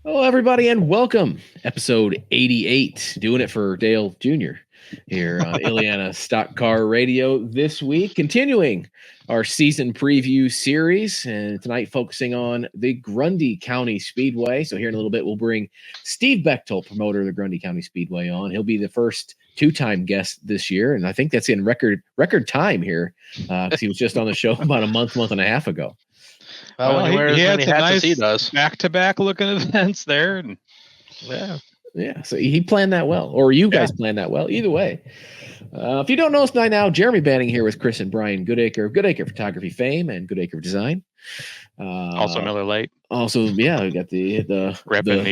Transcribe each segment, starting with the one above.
Hello, everybody, and welcome. Episode 88. Doing it for Dale Jr. here on Illiana Stock Car Radio this week. Continuing our season preview series, and tonight focusing on the Grundy County Speedway. So, here in a little bit, we'll bring Steve Bechtel, promoter of the Grundy County Speedway, on. He'll be the first two-time guest this year, and I think that's in record time here because he was just on the show about a month and a half ago. Well, he had some nice back-to-back looking events there. And yeah. So he planned that well, or you guys planned that well. Either way, if you don't know us by now, Jeremy Banning here with Chris and Brian Goodacre of Goodacre Photography fame and Goodacre Design. Also Miller Lite. Also, yeah, we got the repping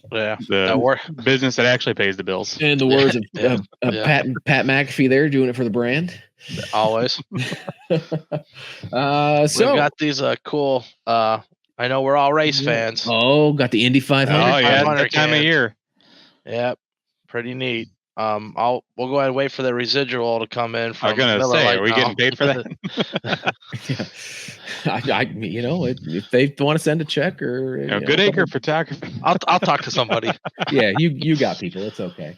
the business that actually pays the bills. And the words of Pat McAfee there, doing it for the brand. Always. So we've got these cool. I know we're all race fans. Oh, got the Indy 500. Oh yeah, that time of year. Yep, pretty neat. We'll go ahead and wait for the residual to come in. I'm gonna Miller say, Lite are we getting paid for that? If they want to send a check or Goodacre Photography, I'll talk to somebody. Yeah, you got people. It's okay.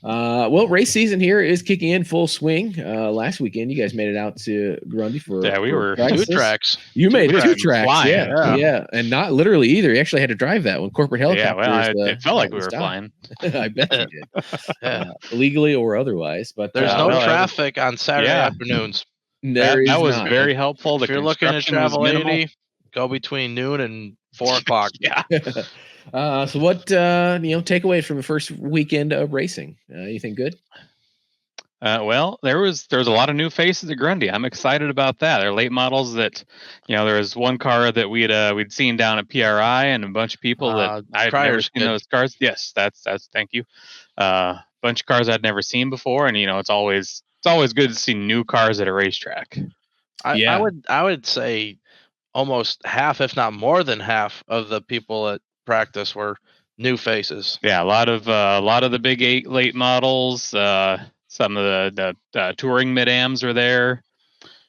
Well, race season here is kicking in full swing. Last weekend, you guys made it out to Grundy for we were two tracks. You made two tracks, flying. Yeah, and not literally either. You actually had to drive that one. Corporate helicopter. Yeah, well, it felt like we were flying. I bet you did, legally or otherwise. But there's no traffic on Saturday afternoons. That was very helpful. If you're looking to travel 80, go between noon and 4 o'clock. Yeah. So what takeaways from the first weekend of racing? Anything good? Well, there was a lot of new faces at Grundy. I'm excited about that. There are late models that, there was one car that we'd seen down at PRI, and a bunch of people that I'd never seen those cars. Yes, that's thank you. Bunch of cars I'd never seen before, and it's always good to see new cars at a racetrack. I would say almost half, if not more than half, of the people at practice were new faces. Yeah, a lot of the big late models. Some of the touring mid-ams were there.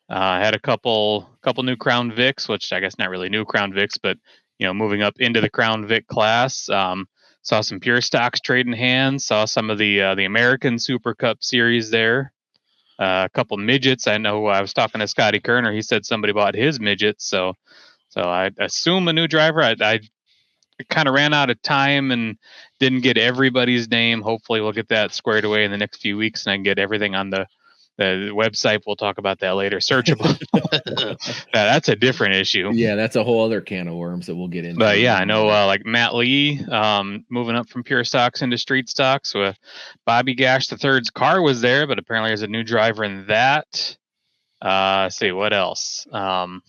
Had a couple new Crown Vics, which I guess not really new Crown Vics, but moving up into the Crown Vic class. Saw some pure stocks trading hands. Saw some of the American Super Cup series there. A couple midgets. I know I was talking to Scotty Kerner. He said somebody bought his midgets. So I assume a new driver. I kind of ran out of time and didn't get everybody's name. Hopefully we'll get that squared away in the next few weeks, and I can get everything on the website. We'll talk about that later. Searchable. That's a different issue. Yeah, that's a whole other can of worms that we'll get into. But yeah, I know like Matt Lee moving up from pure stocks into street stocks. With Bobby Gash III's car was there, but apparently there's a new driver in that. Let's see what else. Cameron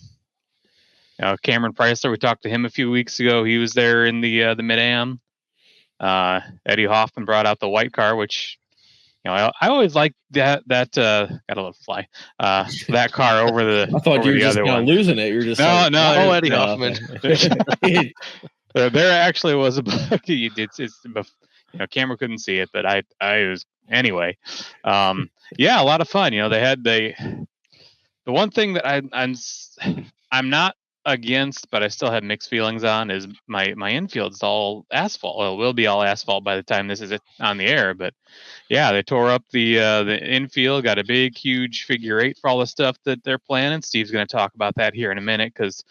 Preisler, we talked to him a few weeks ago. He was there in the Mid-Am. Eddie Hoffman brought out the white car, which I always like that got a little fly. That car over the. I thought you were just kind of losing it. You're just no, Eddie Hoffman. There actually was a bug. Camera couldn't see it, but I was anyway. Yeah, a lot of fun. They had the one thing that I'm not against, but I still have mixed feelings on is my infield's all asphalt. Well, it will be all asphalt by the time this is on the air. But yeah, they tore up the infield, got a big, huge figure 8 for all the stuff that they're planning. Steve's going to talk about that here in a minute because,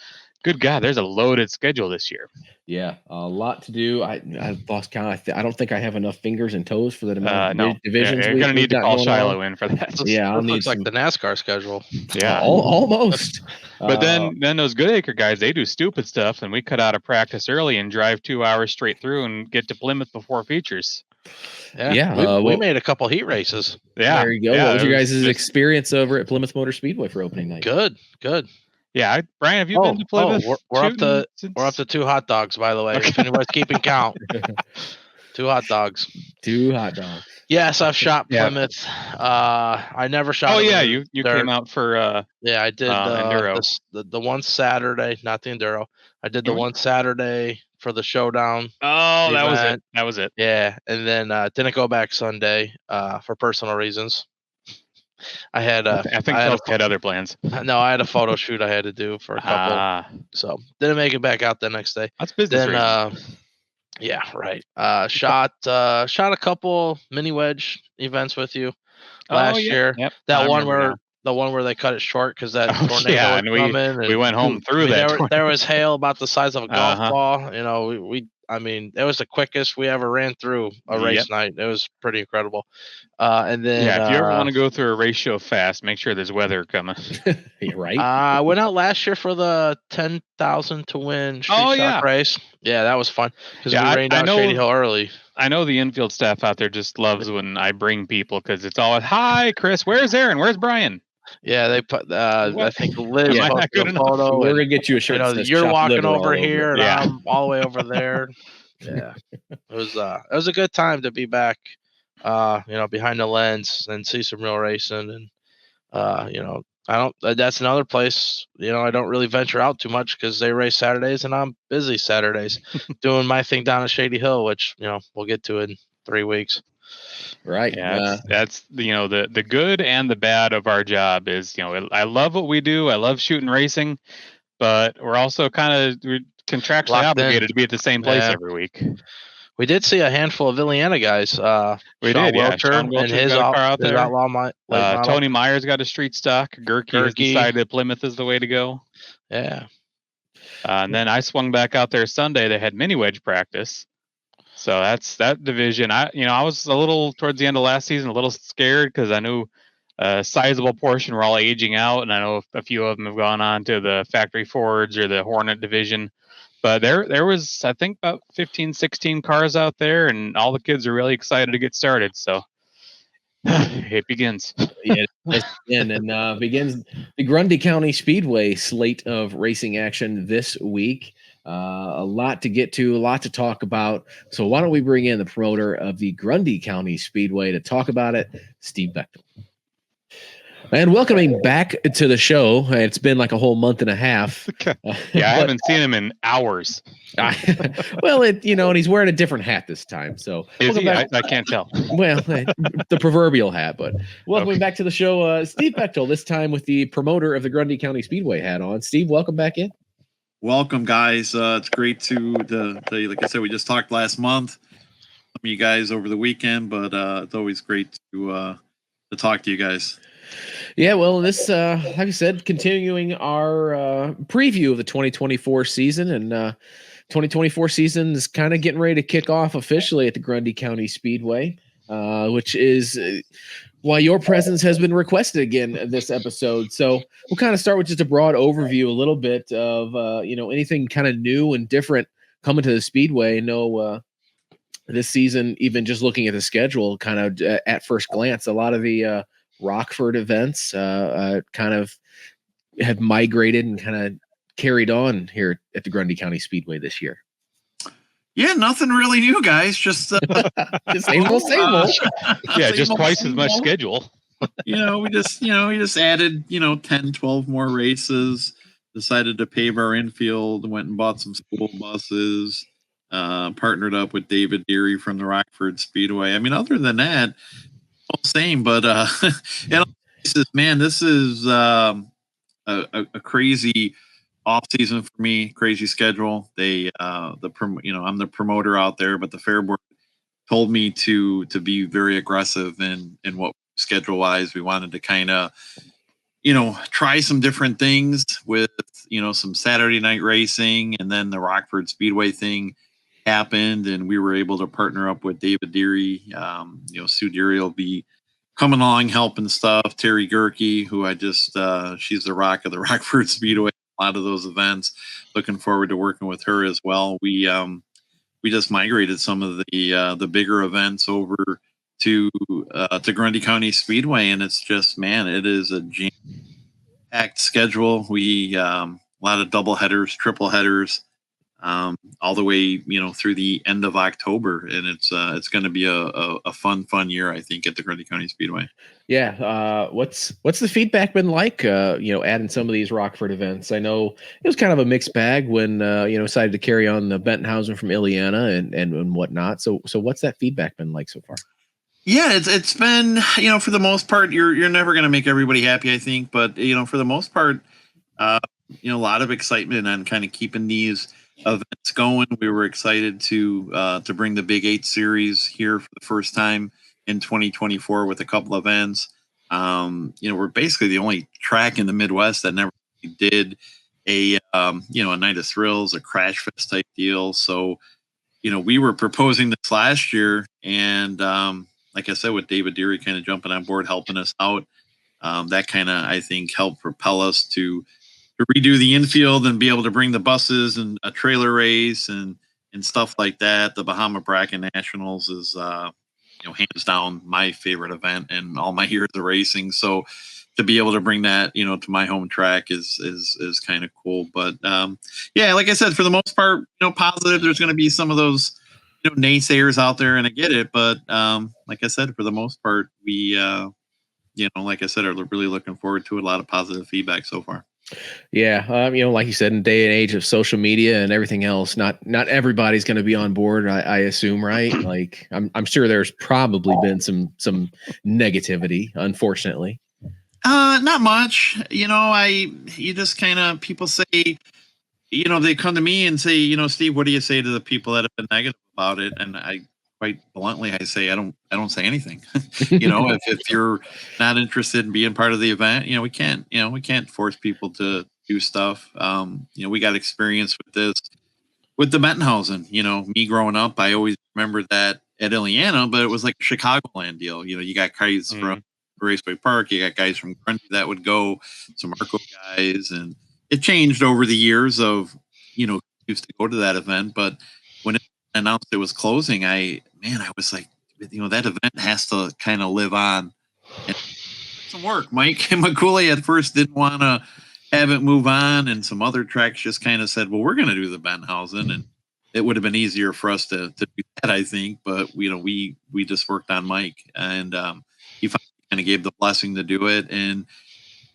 good God, there's a loaded schedule this year. Yeah, a lot to do. I lost count. I don't think I have enough fingers and toes for the divisions. You're going to need to call Shiloh in for that. Yeah, I'll need like the NASCAR schedule. Yeah, almost. But then those Goodacre guys, they do stupid stuff, and we cut out of practice early and drive 2 hours straight through and get to Plymouth before features. Yeah. We made a couple heat races. Yeah, there you go. What was your guys' experience over at Plymouth Motor Speedway for opening night? Good. Yeah, Brian, have you been to Plymouth? We're up to 2 hot dogs, by the way. Okay. If anyone's keeping count. 2 hot dogs. 2 hot dogs. Yes, I've shot Plymouth. I never shot. Oh yeah, you came out for. I did Enduro. The one Saturday, not the Enduro. I did the one Saturday for the showdown. Oh, that was it. Yeah, and then didn't go back Sunday for personal reasons. I had I think Kelsey had other plans. No, I had a photo shoot I had to do for a couple. So didn't make it back out the next day. That's business. Then Yeah, right. Shot a couple mini wedge events with you last yeah, year. yep, That I one remember where now. the one where they cut it short because that Oh tornado yeah, was and coming, we and went home I through mean that. there was hail about the size of a golf Uh-huh. ball. You know, I mean it was the quickest we ever ran through a Yep. race night. It was pretty incredible. And then Yeah, if you ever want to go through a race show fast, make sure there's weather coming. Yeah, right. I went out last year for the 10,000 to win street Oh, stock yeah. race. Yeah, that was fun because we Yeah, rained I out Shady know. Hill early. I know the infield staff out there just loves when I bring people because it's all, hi, Chris. Where's Aaron? Where's Brian? Yeah, they put. I What? think Liz Am I not posted good a enough? photo, We're and gonna get you a shirt that says you're chopped walking liver over all over here, it. and Yeah. I'm all the way over there. Yeah, it was a good time to be back. Behind the lens and see some real racing, and I don't. That's another place. I don't really venture out too much because they race Saturdays, and I'm busy Saturdays, doing my thing down at Shady Hill, which we'll get to in 3 weeks. Right. Yeah, that's the good and the bad of our job is I love what we do. I love shooting racing, but we're also kind of contractually Locked in. obligated to be at the same place Yeah. every week. We did see a handful of Illiana guys. We Sean did, yeah. Wilcher Sean and Wilcher's his got a car out his there. outlaw late model. Tony Myers got a street stock. Gerke has decided that Plymouth is the way to go. Yeah. And then I swung back out there Sunday. They had mini wedge practice. So that's that division. I was a little towards the end of last season, a little scared because I knew a sizable portion were all aging out, and I know a few of them have gone on to the factory Fords or the Hornet division. But there was, I think, about 15, 16 cars out there, and all the kids are really excited to get started. So it begins. Yeah, it does begin, and begins the Grundy County Speedway slate of racing action this week. A lot to get to, a lot to talk about. So why don't we bring in the promoter of the Grundy County Speedway to talk about it, Steve Bechtel. And welcoming back to the show. It's been like a whole month and a half. Yeah, I haven't seen him in hours. Well, and he's wearing a different hat this time. So is he? I can't tell. Well, the proverbial hat, but welcome back to the show, Steve Bechtel, this time with the promoter of the Grundy County Speedway hat on. Steve, welcome back in. Welcome, guys. It's great to like I said, we just talked last month. You guys over the weekend, but it's always great to talk to you guys. Yeah, well, this, like I said, continuing our preview of the 2024 season, and 2024 season is kind of getting ready to kick off officially at the Grundy County Speedway, which is why your presence has been requested again this episode. So we'll kind of start with just a broad overview, a little bit of anything kind of new and different coming to the Speedway. This season, even just looking at the schedule, kind of at first glance, a lot of the Rockford events kind of have migrated and kind of carried on here at the Grundy County Speedway this year. Yeah, nothing really new, guys. Just same old. Yeah, just twice as much schedule. we just added 10, 12 more races. Decided to pave our infield. Went and bought some school buses. Partnered up with David Deary from the Rockford Speedway. I mean, other than that, same. But man, this is a crazy off season for me. Crazy schedule. I'm the promoter out there, but the fair board told me to be very aggressive in what schedule wise we wanted to kind of try some different things with some Saturday night racing, and then the Rockford Speedway thing happened, and we were able to partner up with David Deary. Sue Deary will be coming along helping stuff. Terry Gerke, who she's the rock of the Rockford Speedway, a lot of those events. Looking forward to working with her as well. We just migrated some of the bigger events over to Grundy County Speedway, and it's just, man, it is a jam-packed schedule. We a lot of double headers, triple headers, all the way through the end of October, and it's going to be a fun year, I think, at the Grundy County Speedway. Yeah, what's the feedback been like? Adding some of these Rockford events. I know it was kind of a mixed bag when decided to carry on the Bentonhausen from Illiana and whatnot. So what's that feedback been like so far? Yeah, it's been for the most part, you're never going to make everybody happy, I think, but for the most part, a lot of excitement on kind of keeping these events going. We were excited to bring the Big 8 series here for the first time in 2024 with a couple events. We're basically the only track in the Midwest that never did a night of thrills, a crash fest type deal. So, we were proposing this last year, and like I said, with David Deary kind of jumping on board, helping us out, that kind of, I think, helped propel us to redo the infield and be able to bring the buses and a trailer race and stuff like that. The Bahama Bracket Nationals is hands down my favorite event in all my years of racing. So to be able to bring that to my home track is kind of cool. But yeah, like I said, for the most part, positive. There's going to be some of those naysayers out there, and I get it. But like I said, for the most part, we like I said, are really looking forward to a lot of positive feedback so far. Yeah, like you said, in day and age of social media and everything else, not everybody's going to be on board. I assume, right? Like, I'm sure there's probably been some negativity, unfortunately. Not much. You just kind of, people say, they come to me and say, Steve, what do you say to the people that have been negative about it? And I quite bluntly, I say, I don't say anything. If you're not interested in being part of the event, we can't force people to do stuff. We got experience with this with the Bentonhausen. Me growing up, I always remember that at Illiana, but it was like a Chicagoland deal. You got guys from Raceway Park, you got guys from Grundy that would go, some Marco guys, and it changed over the years of used to go to that event. But when it announced it was closing, I was like, that event has to kind of live on. And some work. Mike and McCooley at first didn't want to have it move on, and some other tracks just kind of said, well, we're going to do the Bentonhausen, and it would have been easier for us to do that, I think. But we just worked on Mike, and he finally kind of gave the blessing to do it. And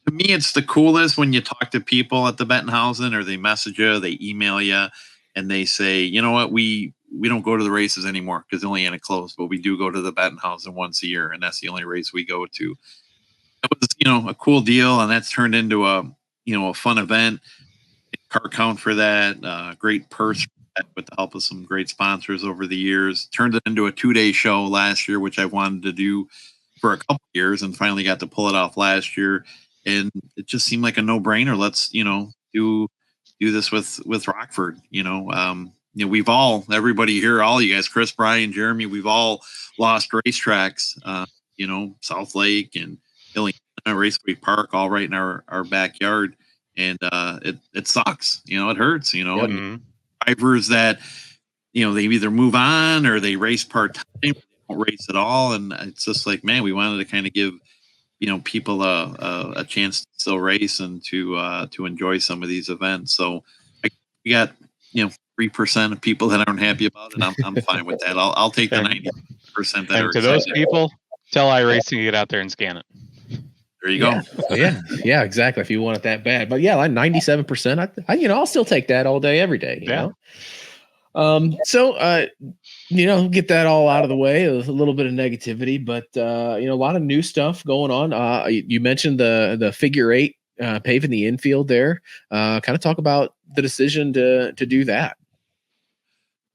to me, it's the coolest when you talk to people at the Bentonhausen, or they message you, they email you, and they say, you know what, we don't go to the races anymore because Illiana closed, but we do go to the Bentonhausen once a year, and that's the only race we go to. It was, a cool deal, and that's turned into a fun event. Car count for that, great purse with the help of some great sponsors over the years. Turned it into a 2-day show last year, which I wanted to do for a couple of years, and finally got to pull it off last year. And it just seemed like a no-brainer. Let's do this with Rockford. We've all, everybody here, all you guys, Chris, Brian, Jeremy, we've all lost racetracks. South Lake and Illiana, Raceway Park, all right in our backyard, and it sucks. It hurts. And drivers that they either move on or they race part time, they don't race at all, and it's just like, man, we wanted to kind of give people a chance to still race and to enjoy some of these events. So we got 3% of people that aren't happy about it. I'm fine with that. I'll take the 90% that and are to excited. those people, tell iRacing to get out there and scan it. There you go. Yeah, exactly. If you want it that bad, but yeah, like 97%, I'll still take that all day, every day. You know? So get that all out of the way. A little bit of negativity, but a lot of new stuff going on. You mentioned the figure 8 paving the infield there. Kind of talk about the decision to do that.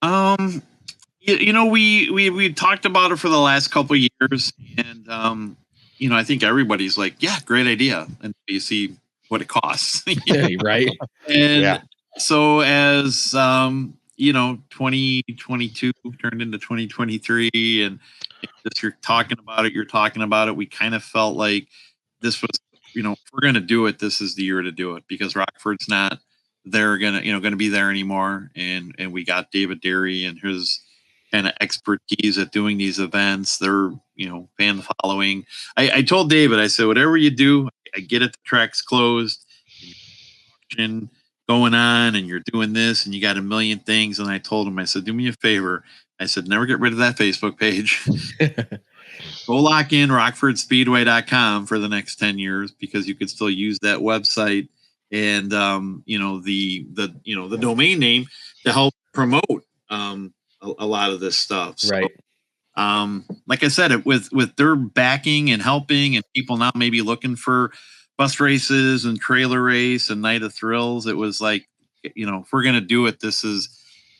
We talked about it for the last couple of years, and I think everybody's like, yeah, great idea, and you see what it costs. Right. And so as 2022 turned into 2023, and you're talking about it, we kind of felt like this was, if we're going to do it, this is the year to do it, because Rockford's not going to be there anymore. And we got David Deary and his kind of expertise at doing these events. They're, fan following. I told David, I said, whatever you do, I get it, the track's closed, and going on, and you're doing this, and you got a million things. And I told him, I said, do me a favor. I said, never get rid of that Facebook page. Go lock in RockfordSpeedway.com for the next 10 years, because you could still use that website and the domain name to help promote a lot of this stuff. So, right. Like I said, with their backing and helping, and people now maybe looking for bus races and trailer race and night of thrills, it was like, if we're going to do it, this is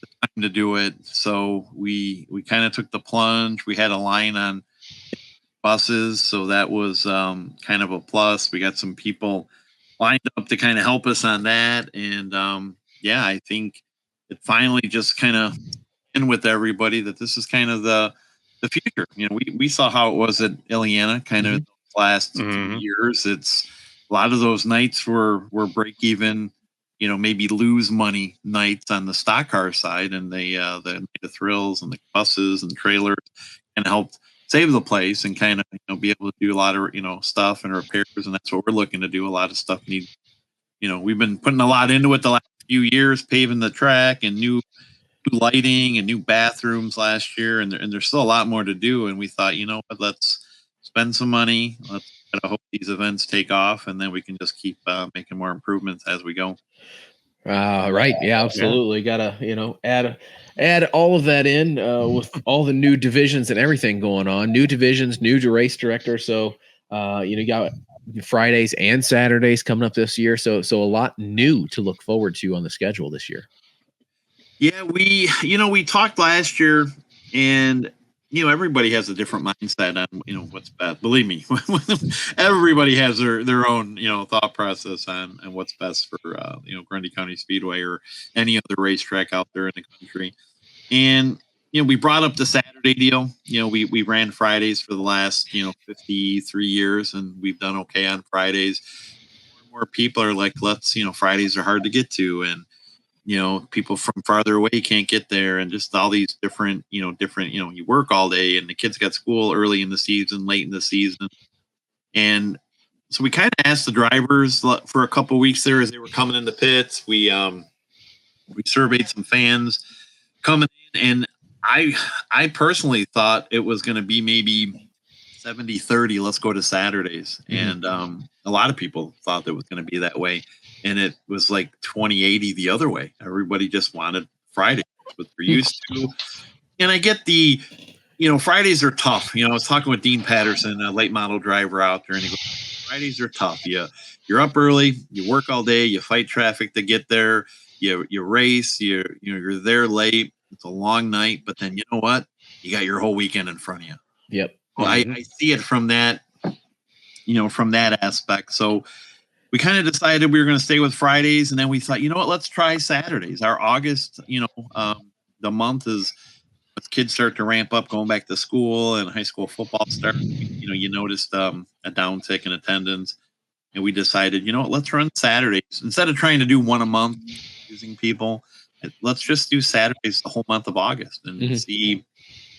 the time to do it. So we kind of took the plunge. We had a line on buses, so that was kind of a plus. We got some people lined up to kind of help us on that, and I think it finally just kind of in with everybody that this is kind of the future. We saw how it was at Illiana kind of the last 2 years. It's a lot of those nights were break even, maybe lose money nights on the stock car side, and the thrills and the buses and trailers kind of helped save the place and kind of be able to do a lot of stuff and repairs, and that's what we're looking to do. A lot of stuff needs, we've been putting a lot into it the last few years, paving the track and new lighting and new bathrooms last year, and there's still a lot more to do. And we thought, what, let's spend some money. Let's hope these events take off, and then we can just keep making more improvements as we go. Right. Yeah, absolutely. Gotta, add all of that in with all the new divisions and everything going on. New divisions, new race director. So you got Fridays and Saturdays coming up this year. So a lot new to look forward to on the schedule this year. Yeah, we talked last year, and everybody has a different mindset on what's best. Believe me, everybody has their own thought process on what's best for Grundy County Speedway or any other racetrack out there in the country. And we brought up the Saturday deal. We ran Fridays for the last 53 years, and we've done okay on Fridays. More people are like, Fridays are hard to get to, and people from farther away can't get there, and just all these different, you work all day, and the kids got school early in the season, late in the season. And so we kind of asked the drivers for a couple of weeks there as they were coming in the pits. We surveyed some fans coming in, and I personally thought it was going to be maybe 70-30. Let's go to Saturdays. And a lot of people thought that it was going to be that way. And it was like 20-80 the other way. Everybody just wanted Friday, what they're used to. And I get the, Fridays are tough. I was talking with Dean Patterson, a late model driver out there, and he goes, Fridays are tough. You're up early, you work all day, you fight traffic to get there, you race, you're there late. It's a long night, but then you know what? You got your whole weekend in front of you. Yep. Well, I see it from that, from that aspect. So we kind of decided we were going to stay with Fridays, and then we thought, let's try Saturdays. Our August, the month is as kids start to ramp up, going back to school, and high school football starts. You noticed a downtick in attendance, and we decided, let's run Saturdays instead of trying to do one a month using people. Let's just do Saturdays the whole month of August and see.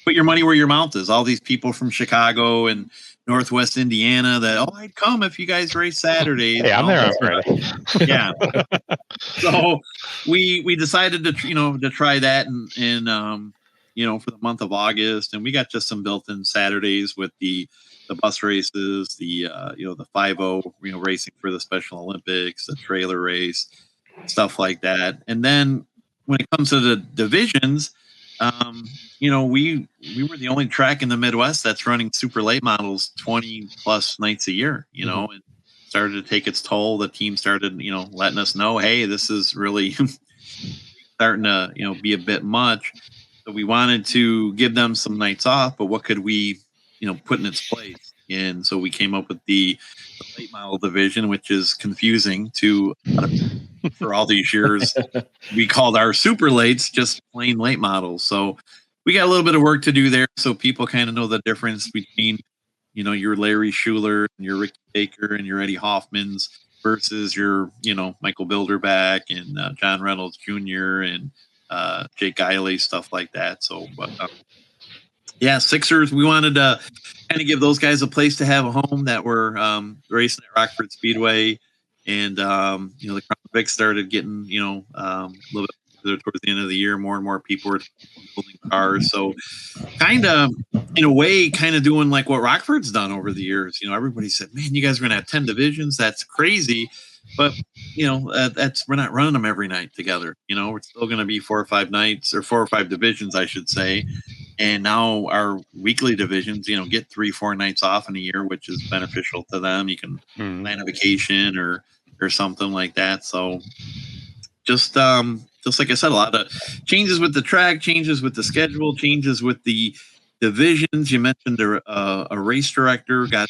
Put your money where your mouth is. All these people from Chicago and Northwest Indiana that, I'd come if you guys race Saturdays. Hey, I'm there on Friday. Yeah. So we decided to try that and for the month of August, and we got just some built-in Saturdays with the bus races, the 5-0 racing for the Special Olympics, the trailer race, stuff like that. And then when it comes to the divisions, we were the only track in the Midwest that's running super late models 20 plus nights a year, and started to take its toll. The team started, letting us know, hey, this is really starting to, be a bit much. So we wanted to give them some nights off, but what could we, put in its place? And so we came up with the late model division, which is confusing to for all these years. We called our super lates just plain late models. So we got a little bit of work to do there, so people kind of know the difference between, your Larry Schuler and your Ricky Baker and your Eddie Hoffmans versus your, Michael Bilderback and John Reynolds Jr. and Jake Guiley, stuff like that. So, but Sixers, we wanted to kind of give those guys a place to have a home that were racing at Rockford Speedway. And, the Crown Vic started getting, a little bit towards the end of the year, more and more people were building cars. So kind of, in a way, kind of doing like what Rockford's done over the years. Everybody said, man, you guys are going to have 10 divisions. That's crazy. But, we're not running them every night together. We're still going to be 4 or 5 nights, or 4 or 5 divisions, I should say. And now our weekly divisions, get 3-4 nights off in a year, which is beneficial to them. You can plan a vacation or something like that. So just like I said, a lot of changes with the track, changes with the schedule, changes with the divisions. You mentioned a race director got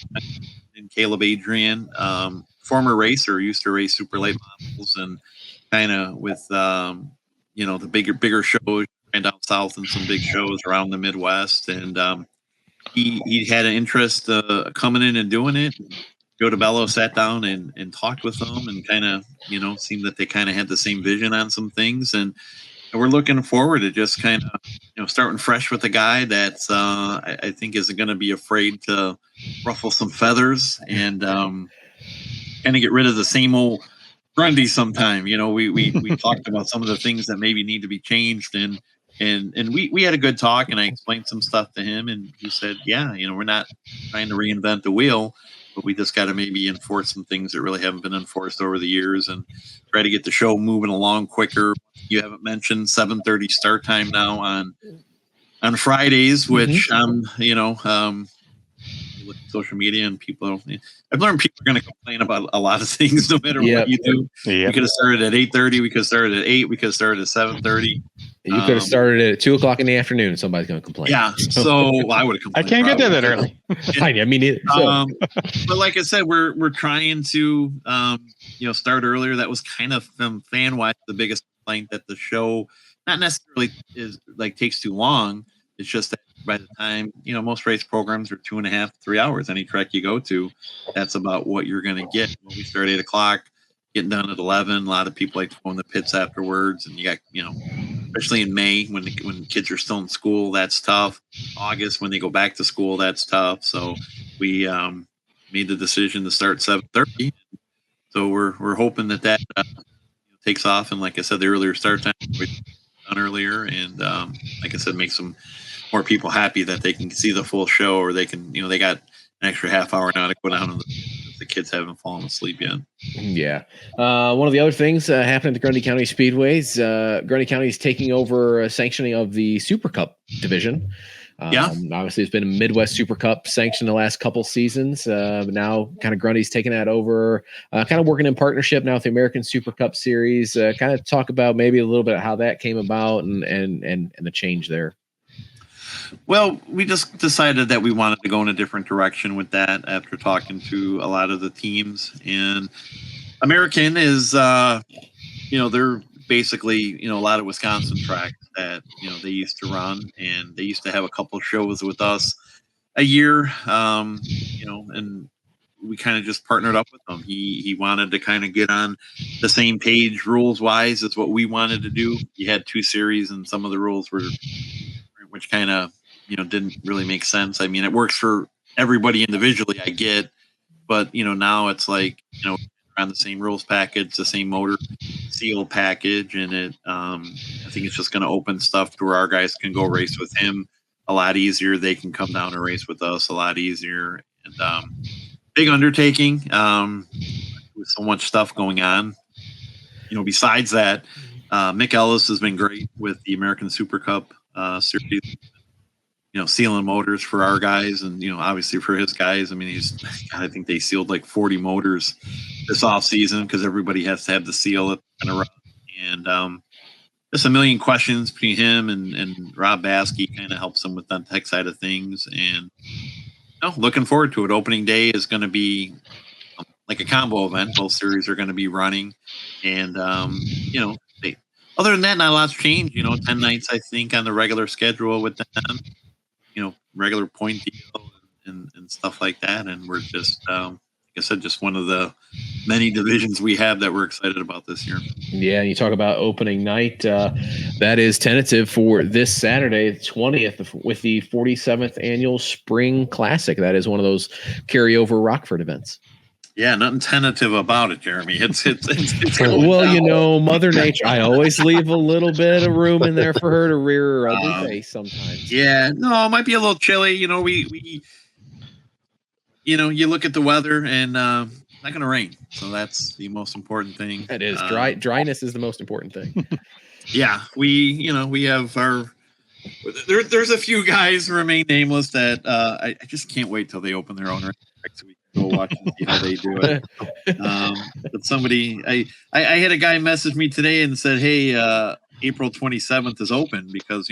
in Caleb Adrian, former racer, used to race super late models, and kind of with the bigger shows, ran down south and some big shows around the Midwest, and he had an interest coming in and doing it. Joe DeBello sat down and talked with them, and kind of seemed that they kind of had the same vision on some things, and we're looking forward to just kind of starting fresh with a guy that's I think isn't going to be afraid to ruffle some feathers and kind of get rid of the same old Grundy sometime. We talked about some of the things that maybe need to be changed, and we had a good talk, and I explained some stuff to him, and he said, yeah, we're not trying to reinvent the wheel, but we just got to maybe enforce some things that really haven't been enforced over the years and try to get the show moving along quicker. You haven't mentioned 7:30 start time now on Fridays, which look at social media and people. I've learned people are going to complain about a lot of things no matter what you do. Yep. We could have started at 8:30. We could have started at 8. We could have started at 7:30. You could have started at 2:00 in the afternoon. Somebody's going to complain. Yeah, so I would have complained. I can't get there that early. I mean, it, so. But like I said, we're trying to start earlier. That was kind of fan wise the biggest complaint, that the show not necessarily is like takes too long. It's just that by the time most race programs are 2.5, 3 hours. Any track you go to, that's about what you're going to get. When we start 8 o'clock, getting done at 11. A lot of people like to go in the pits afterwards, and you got especially in May when kids are still in school, that's tough. August when they go back to school, that's tough. So we made the decision to start 7:30. So we're hoping that takes off, and like I said, the earlier start time we done earlier, and like I said, make some more people happy that they can see the full show, or they can they got an extra half hour now to go down, and the kids haven't fallen asleep yet. Yeah. One of the other things happening at the Grundy County Speedways, Grundy County is taking over sanctioning of the Super Cup division. Obviously, it's been a Midwest Super Cup sanction the last couple seasons. But now kind of Grundy's taking that over, kind of working in partnership now with the American Super Cup Series. Kind of talk about maybe a little bit how that came about and the change there. Well, we just decided that we wanted to go in a different direction with that after talking to a lot of the teams. And American is, they're basically, a lot of Wisconsin tracks that, they used to run, and they used to have a couple shows with us a year, and we kind of just partnered up with them. He wanted to kind of get on the same page rules wise as what we wanted to do. He had 2 series, and some of the rules were, which kind of, didn't really make sense. I mean, it works for everybody individually, I get, but, now it's like, around the same rules package, the same motor seal package, and it, I think it's just going to open stuff to where our guys can go race with him a lot easier. They can come down and race with us a lot easier. And big undertaking with so much stuff going on. Besides that, Mick Ellis has been great with the American Super Cup series. Sealing motors for our guys, and obviously for his guys. I mean, I think they sealed like 40 motors this off season because everybody has to have the seal at kind of run. And just a million questions between him and Rob Baskey kind of helps him with that tech side of things. And looking forward to it. Opening day is going to be like a combo event. Both series are going to be running, and other than that, not a lot's changed. 10 nights I think on the regular schedule with them. Regular point deal and stuff like that. And we're just, like I said, just one of the many divisions we have that we're excited about this year. Yeah, you talk about opening night. That is tentative for this Saturday, 20th, with the 47th annual Spring Classic. That is one of those carryover Rockford events. Yeah, nothing tentative about it, Jeremy. It's well, Mother Nature. I always leave a little bit of room in there for her to rear her ugly face sometimes. Yeah, no, it might be a little chilly. We you look at the weather, and it's not going to rain, so that's the most important thing. It is dryness is the most important thing. Yeah, we have our. There's a few guys who remain nameless that I just can't wait till they open their own next week. go watch and see how they do it. But somebody, I had a guy message me today and said, "Hey, April 27th is open because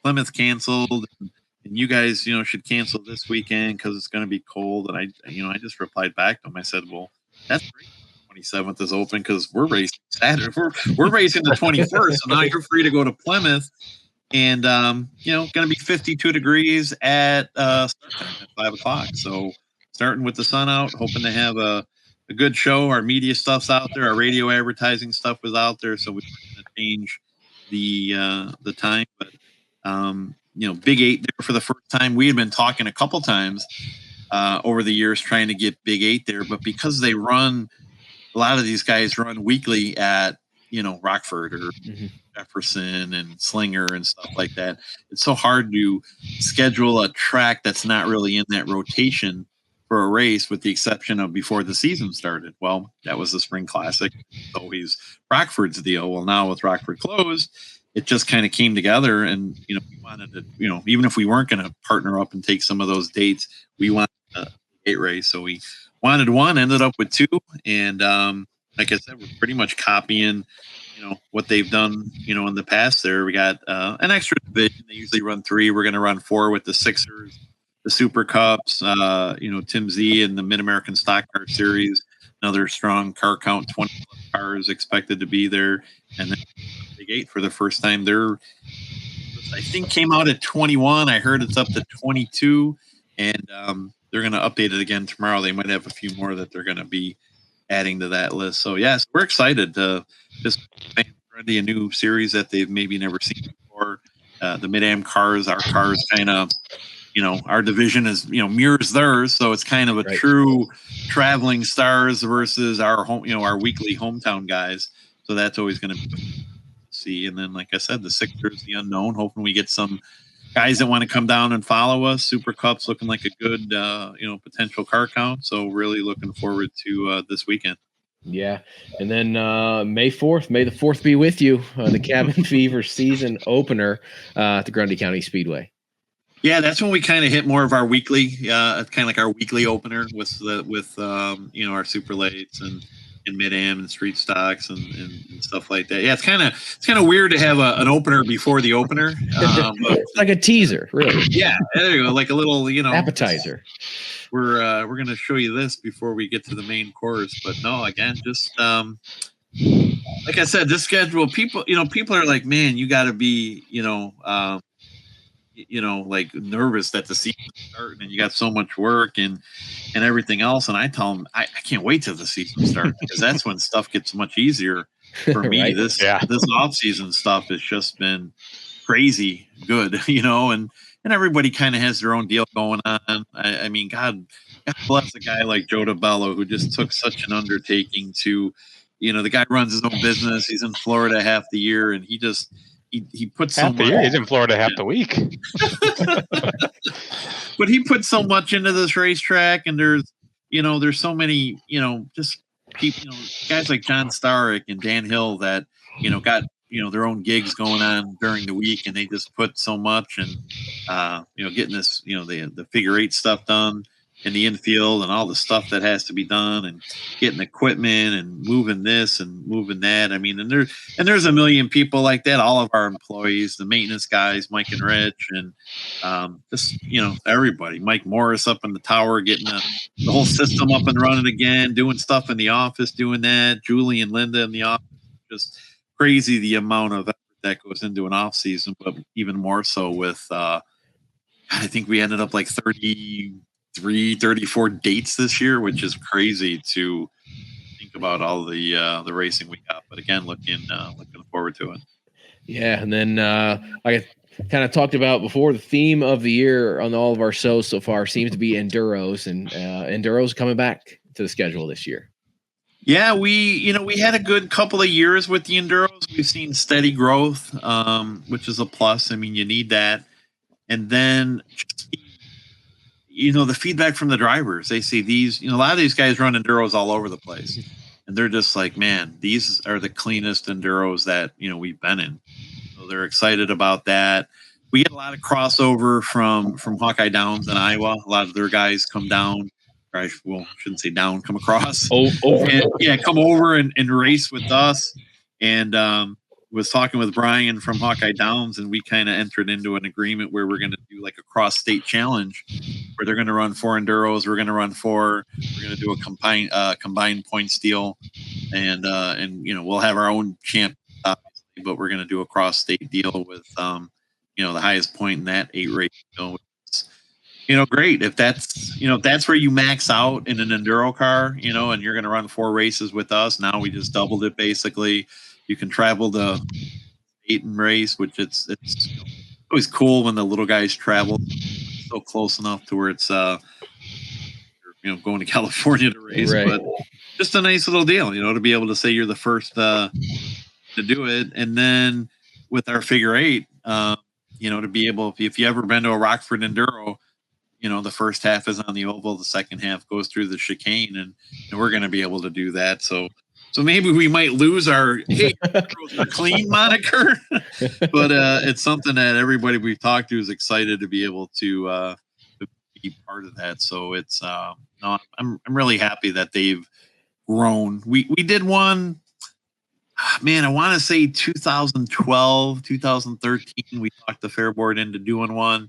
Plymouth canceled, and you guys should cancel this weekend because it's going to be cold." And I just replied back to him. I said, "Well, that's great. 27th is open because we're racing Saturday. We're racing the 21st, so now you're free to go to Plymouth." And going to be 52 degrees at start time at 5:00. So starting with the sun out, hoping to have a good show. Our media stuff's out there. Our radio advertising stuff was out there. So we're going to change the time. But Big 8 there for the first time. We had been talking a couple times over the years trying to get Big 8 there, but because they run, a lot of these guys run weekly at Rockford or Jefferson and Slinger and stuff like that. It's so hard to schedule a track that's not really in that rotation for a race, with the exception of before the season started. Well, that was the Spring Classic. Always Rockford's deal. Well, now with Rockford closed, it just kind of came together, and we wanted to, even if we weren't going to partner up and take some of those dates, we wanted a 8 race. So we wanted one, ended up with 2, and like I said, we're pretty much copying what they've done in the past. There we got an extra division. They usually run 3. We're going to run 4 with the Sixers, the Super Cups, Tim Z and the Mid-American Stock Car Series, another strong car count, 20 cars expected to be there. And then Big 8 for the first time, I think came out at 21. I heard it's up to 22, and they're going to update it again tomorrow. They might have a few more that they're going to be adding to that list. So yes, we're excited to just Grundy a new series that they've maybe never seen before. The Mid-Am cars, our cars, kind of, our division is mirrors theirs, so it's kind of a true traveling stars versus our home, our weekly hometown guys. So that's always going to be see. And then, like I said, the Sixers, the unknown. Hoping we get some guys that want to come down and follow us. Super Cup's looking like a good, potential car count. So really looking forward to this weekend. Yeah. And then May 4th, may the 4th be with you, the Cabin Fever season opener at the Grundy County Speedway. Yeah, that's when we kind of hit more of our weekly, kind of like our weekly opener with our super lates and Mid-Am and street stocks and stuff like that. Yeah, it's kind of weird to have an opener before the opener. It's like a teaser, really. Yeah, there you go, like a little appetizer. We're going to show you this before we get to the main course. But no, again, just like I said, this schedule, people are like, man, you got to be like nervous that the season's starting and you got so much work and everything else. And I tell them, I can't wait till the season starts because that's when stuff gets much easier for me. Right. This off season stuff has just been crazy good, and everybody kind of has their own deal going on. I mean, God bless a guy like Joe DeBello who just took such an undertaking to, the guy runs his own business. He's in Florida half the year and he puts so much. He's in Florida half the week. But he put so much into this racetrack, and there's so many, just people, guys like John Starrick and Dan Hill that, got, their own gigs going on during the week, and they just put so much and, getting this, the figure 8 stuff done in the infield and all the stuff that has to be done and getting equipment and moving this and moving that. I mean, and there's a million people like that. All of our employees, the maintenance guys, Mike and Rich, and just, everybody, Mike Morris up in the tower, getting the whole system up and running again, doing stuff in the office, doing that. Julie and Linda in the office, just crazy the amount of effort that goes into an off season, but even more so with, I think we ended up like 34 dates this year, which is crazy to think about all the racing we got. But again, looking forward to it. Yeah, and then I kind of talked about before, the theme of the year on all of our shows so far seems to be enduros, and enduros coming back to the schedule this year. Yeah, we had a good couple of years with the enduros. We've seen steady growth, which is a plus. I mean, you need that, and then the feedback from the drivers. They see these, a lot of these guys run enduros all over the place, and they're just like, man, these are the cleanest enduros that we've been in. So they're excited about that. We get a lot of crossover from Hawkeye Downs in Iowa. A lot of their guys come down shouldn't say down, come across. Over. And, come over and race with us. And was talking with Brian from Hawkeye Downs, and we kind of entered into an agreement where we're going to do like a cross-state challenge where they're going to run 4 enduros, we're going to run 4, we're going to do a combined points deal, and we'll have our own champ, obviously, but we're going to do a cross-state deal with the highest point in that 8 race. Great if that's where you max out in an enduro car, and you're going to run 4 races with us. Now we just doubled it basically. You can travel the 8 and race, which it's always cool when the little guys travel so close enough to where it's going to California to race, right. But just a nice little deal, to be able to say you're the first to do it. And then with our figure 8, to be able, if you ever been to a Rockford Enduro, the first half is on the oval, the second half goes through the chicane, and we're going to be able to do that. So maybe we might lose our clean moniker, but it's something that everybody we've talked to is excited to be able to be part of that. So it's I'm really happy that they've grown. We did one, man, I want to say 2012, 2013. We talked the Fair Board into doing one.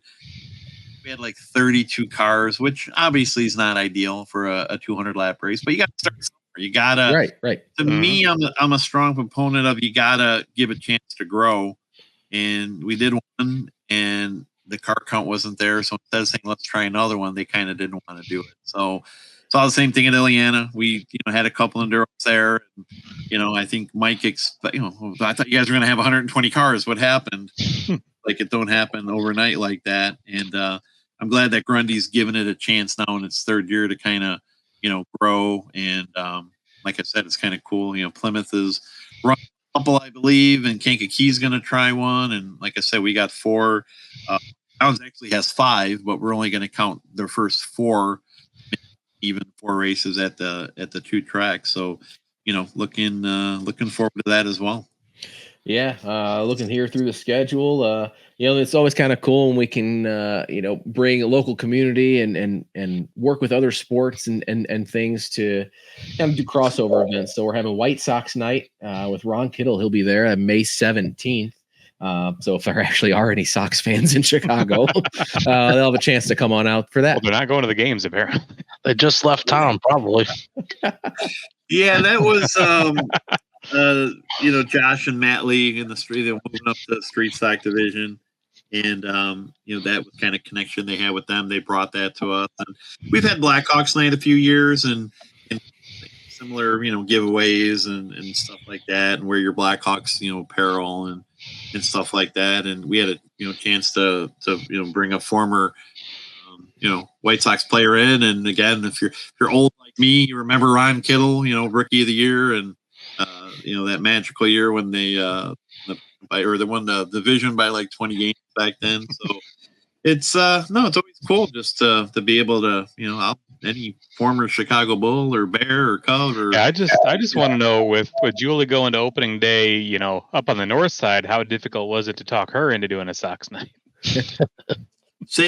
We had like 32 cars, which obviously is not ideal for a 200 lap race, but you got to start somewhere. You gotta, right. To me, I'm a strong proponent of you gotta give a chance to grow. And we did one, and the car count wasn't there. So instead of saying let's try another one, they kind of didn't want to do it. So saw the same thing at Illiana. We had a couple enduros there. And, I think Mike, I thought you guys were going to have 120 cars. What happened? Like it don't happen overnight like that. And I'm glad that Grundy's given it a chance now in its 3rd year to kind of grow. And like I said, it's kind of cool. Plymouth is run a couple, I believe, and Kankakee's going to try one. And like I said, we got 4. Downs actually has 5, but we're only going to count their first 4, even 4 races at the 2 tracks. So, looking forward to that as well. Yeah, looking here through the schedule, it's always kind of cool when we can, bring a local community and work with other sports and things to kind of do crossover events. So we're having White Sox night with Ron Kittle. He'll be there on May 17th. So if there actually are any Sox fans in Chicago, they'll have a chance to come on out for that. Well, they're not going to the games, apparently. They just left town, probably. Yeah, that was Josh and Matt League in the street. They're moving up to the street stock division, and that was kind of connection they had with them. They brought that to us, and we've had Blackhawks night a few years and similar giveaways and stuff like that, and wear your Blackhawks apparel and stuff like that. And we had a chance to bring a former White Sox player in. And again, if you're old like me, you remember Ron Kittle, Rookie of the Year, and that magical year when they won the division by like 20 games back then. So it's it's always cool just to be able to any former Chicago Bull or Bear or Cub or I just want to know with Julie going to opening day, up on the north side, how difficult was it to talk her into doing a Sox night?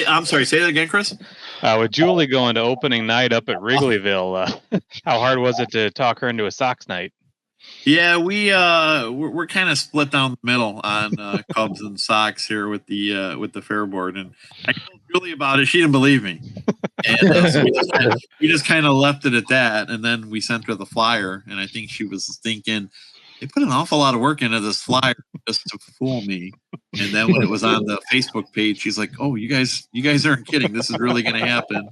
I'm sorry, say that again, Chris. With Julie going to opening night up at Wrigleyville, how hard was it to talk her into a Sox night? Yeah, we're kind of split down the middle on Cubs and Sox here with the Fair Board, and I told Julie about it. She didn't believe me, and so we just kind of left it at that. And then we sent her the flyer, and I think she was thinking they put an awful lot of work into this flyer just to fool me. And then when it was on the Facebook page, she's like, "Oh, you guys aren't kidding. This is really going to happen."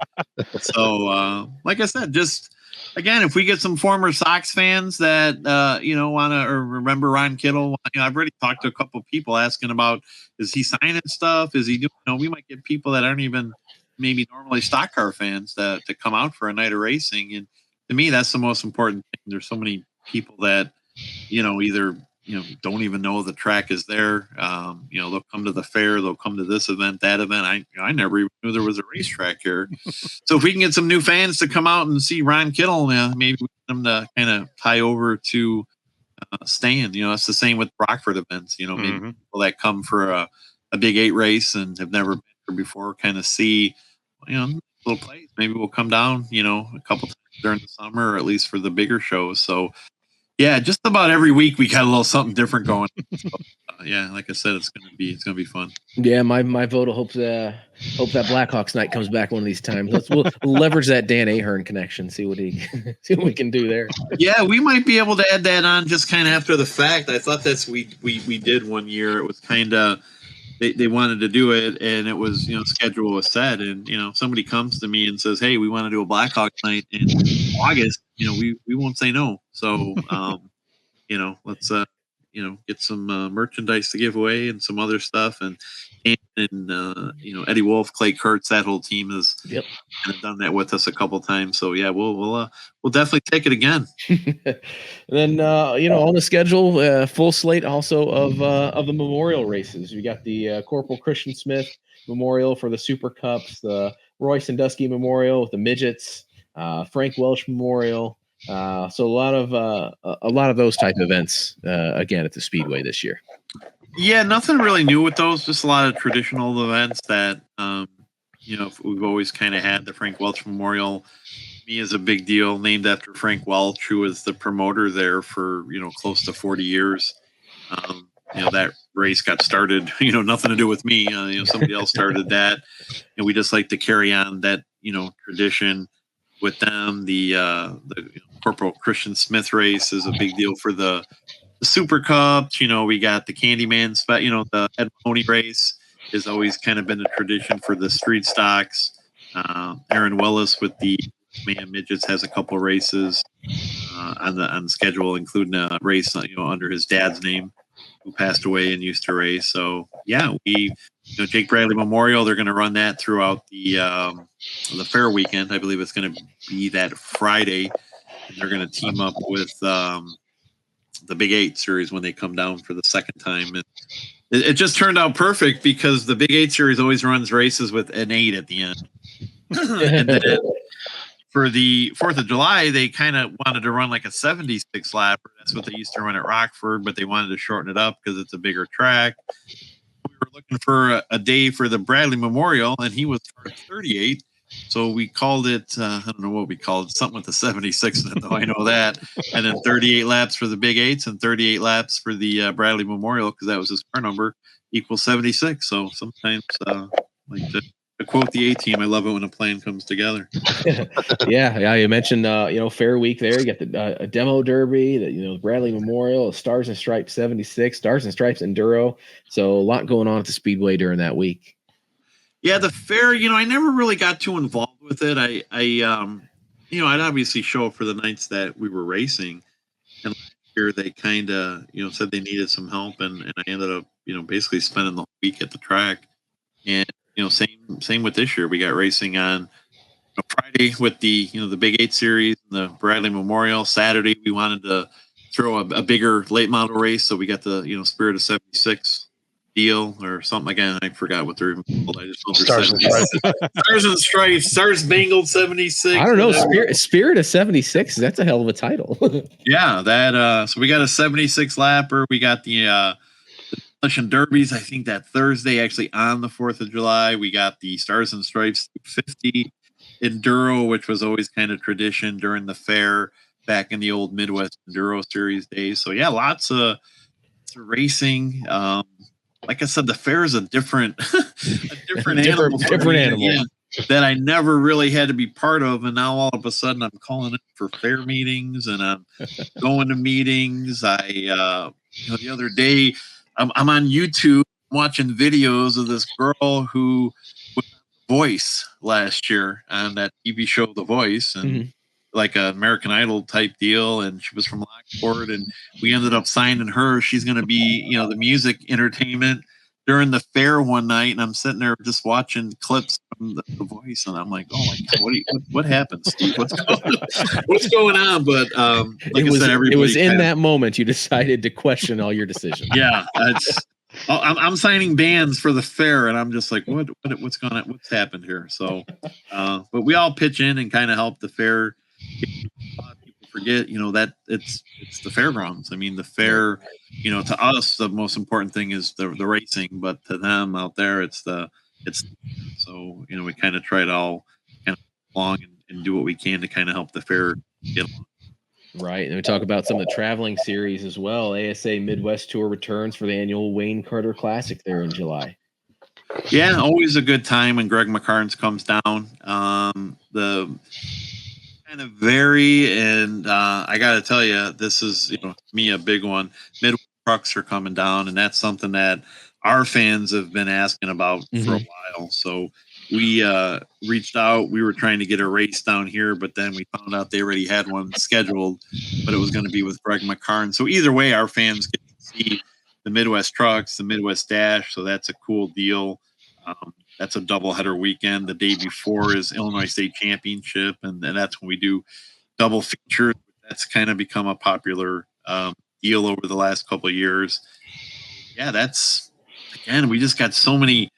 So, like I said, just. Again, if we get some former Sox fans that want to or remember Ron Kittle, I've already talked to a couple of people asking about is he signing stuff? Is he doing? We might get people that aren't even maybe normally stock car fans to come out for a night of racing. And to me, that's the most important thing. There's so many people that either don't even know the track is there. They'll come to the fair, they'll come to this event, that event. I never even knew there was a racetrack here. So if we can get some new fans to come out and see Ron Kittle, maybe we get them to kind of tie over to Stan. It's the same with Rockford events. Maybe people that come for a big 8 race and have never been here before kind of see, little place. Maybe we'll come down, a couple times during the summer, or at least for the bigger shows. So yeah, just about every week we got a little something different going. So, yeah, like I said, it's gonna be fun. Yeah, my vote hopes that Blackhawks night comes back one of these times. We'll leverage that Dan Ahern connection. See what we can do there. Yeah, we might be able to add that on just kind of after the fact. I thought we did one year. It was kind of they wanted to do it, and it was schedule was set, and somebody comes to me and says, "Hey, we want to do a Blackhawks night in August." We won't say no. So let's get some merchandise to give away and some other stuff, and Eddie Wolf, Clay Kurtz, that whole team has kind of done that with us a couple times. So yeah, we'll definitely take it again. And then on the schedule, full slate also of the memorial races. We got the Corporal Christian Smith Memorial for the Super Cups, the Roy Sandusky Memorial with the midgets, Frank Welsh Memorial. So a lot of those type of events again at the Speedway this year. Yeah, nothing really new with those. Just a lot of traditional events that we've always kind of had. The Frank Welch Memorial, to me, is a big deal. Named after Frank Welch, who was the promoter there for close to 40 years. That race got started. Nothing to do with me. Somebody else started that, and we just like to carry on that tradition with them. The Corporal Christian Smith race is a big deal for the Super Cups. We got the Candyman, the Ed Mahoney race has always kind of been a tradition for the street stocks. Aaron Willis with the Man Midgets has a couple races on the schedule, including a race under his dad's name, who passed away and used to race. So yeah, Jake Bradley Memorial, they're going to run that throughout the fair weekend. I believe it's going to be that Friday. And they're going to team up with the Big 8 series when they come down for the second time. And it just turned out perfect because the Big 8 series always runs races with an 8 at the end. And then for the 4th of July, they kind of wanted to run like a 76 lapper. That's what they used to run at Rockford, but they wanted to shorten it up because it's a bigger track. We were looking for a day for the Bradley Memorial, and he was 38. So we called it, I don't know what we called it, something with the 76 in it, though I know that. And then 38 laps for the Big 8s and 38 laps for the Bradley Memorial, because that was his car number, equals 76. So sometimes, like to quote the A-team, I love it when a plan comes together. Yeah. You mentioned, Fair Week there. You got the a demo derby, the Bradley Memorial, Stars and Stripes 76, Stars and Stripes Enduro. So a lot going on at the Speedway during that week. Yeah, the fair, I never really got too involved with it. I'd obviously show up for the nights that we were racing. And last year they kind of, said they needed some help. And I ended up, basically spending the whole week at the track. And, same with this year. We got racing on Friday with the Big 8 series, and the Bradley Memorial. Saturday, we wanted to throw a bigger late model race. So we got the, Spirit of 76 deal or something. Again, I forgot what they're called. I just Stars and Stripes. Stars and Stripes, Stars Spangled 76. I don't know. Spirit of 76. That's a hell of a title. Yeah, that. So we got a 76 lapper. We got the Demolition Derbies. I think that Thursday, actually on the 4th of July, we got the Stars and Stripes 50 Enduro, which was always kind of tradition during the fair back in the old Midwest Enduro Series days. So yeah, lots of racing. Like I said, the fair is a different animal. Yeah, that I never really had to be part of, and now all of a sudden I'm calling it for fair meetings, and I'm going to meetings. The other day I'm on YouTube watching videos of this girl who was The Voice last year on that TV show The Voice, and like an American Idol type deal, and she was from Lockport, and we ended up signing her. She's going to be, the music entertainment during the fair one night, and I'm sitting there just watching clips from the Voice, and I'm like, oh my god, what happened, Steve? What's going on? But like I said, it was in that moment you decided to question all your decisions. Yeah, I'm signing bands for the fair, and I'm just like, what's going on? What's happened here? So, but we all pitch in and kind of help the fair. A lot of people forget, that it's the fairgrounds. I mean, the fair, to us, the most important thing is the racing, but to them out there, it's so, we kind of try to all kind of along and do what we can to kind of help the fair get along. Right. And we talk about some of the traveling series as well. ASA Midwest Tour returns for the annual Wayne Carter Classic there in July. Yeah, always a good time when Greg McCarnes comes down. The kind of vary, and I got to tell you, this is me a big one. Midwest trucks are coming down, and that's something that our fans have been asking about for a while. So we reached out. We were trying to get a race down here, but then we found out they already had one scheduled, but it was going to be with Greg McCarnes. So either way, our fans get to see the Midwest trucks, the Midwest Dash. So that's a cool deal. That's a doubleheader weekend. The day before is Illinois State Championship, and that's when we do double features. That's kind of become a popular deal over the last couple of years. Yeah, that's, again, we just got so many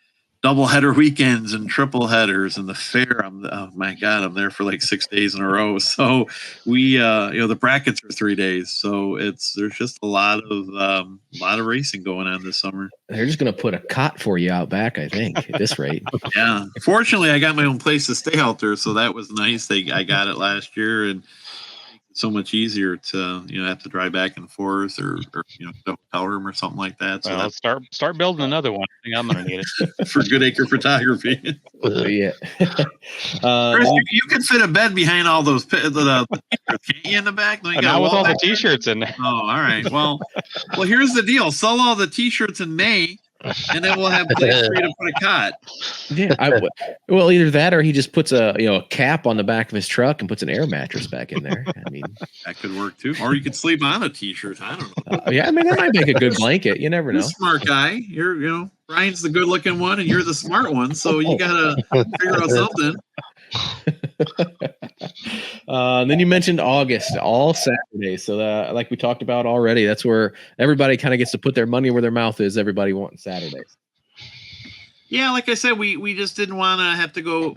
doubleheader weekends and triple headers, and the fair. Oh my God, I'm there for like 6 days in a row. So we, the brackets are 3 days. So there's just a lot of racing going on this summer. They're just going to put a cot for you out back, I think, at this rate. Yeah. Fortunately, I got my own place to stay out there, so that was nice. I got it last year, and it's so much easier to have to drive back and forth or a hotel room or something like that. So well, start building another one. I think I'm going to need it for Good Acre Photography. Yeah. Chris, you can fit a bed behind all those the can't you in the back? Not with all the T-shirts in there. Oh, all right. Well, here's the deal: sell all the T-shirts in May, and then we'll have place for you to put a cot. Yeah. Well, either that or he just puts a cap on the back of his truck and puts an air mattress back in there. I mean, that could work too. Or you could sleep on a T-shirt. I don't know. Yeah, I mean that might make a good blanket. You never know. You're a smart guy. You're Brian's the good-looking one, and you're the smart one. So you gotta figure out something. And then you mentioned August, all Saturdays. So like we talked about already, that's where everybody kind of gets to put their money where their mouth is. Everybody wanting Saturdays. Yeah, like I said, we just didn't want to have to go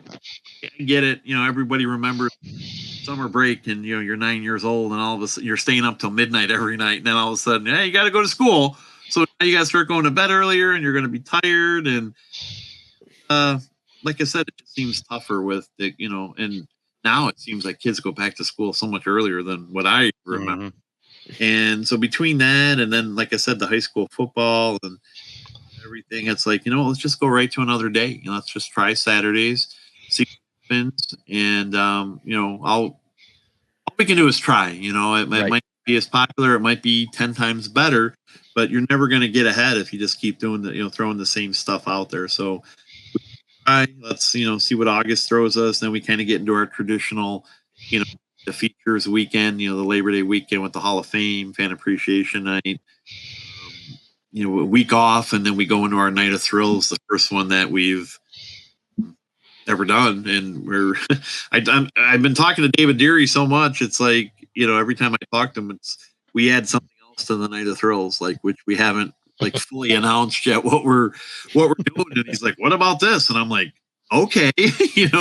get it. Everybody remembers summer break, and you're 9 years old, and all of a sudden you're staying up till midnight every night, and then all of a sudden, hey, you got to go to school. So now you got to start going to bed earlier, and you're going to be tired. And like I said, it just seems tougher with the, and now it seems like kids go back to school so much earlier than what I remember. And so between that and then, like I said, the high school football and everything, it's like, let's just go right to another day. Let's just try Saturdays, see what happens. And, all we can do is try. It might be as popular, it might be 10 times better, but you're never going to get ahead if you just keep doing throwing the same stuff out there. So let's see what August throws us. Then we kind of get into our traditional, the features weekend, the Labor Day weekend with the Hall of Fame, Fan Appreciation Night, a week off, and then we go into our Night of Thrills, the first one that we've ever done. And I've been talking to David Deary so much, it's like, every time I talk to him, we add something else to the Night of Thrills, like which we haven't fully announced yet what we're doing. And he's like, what about this? And I'm like, okay. He's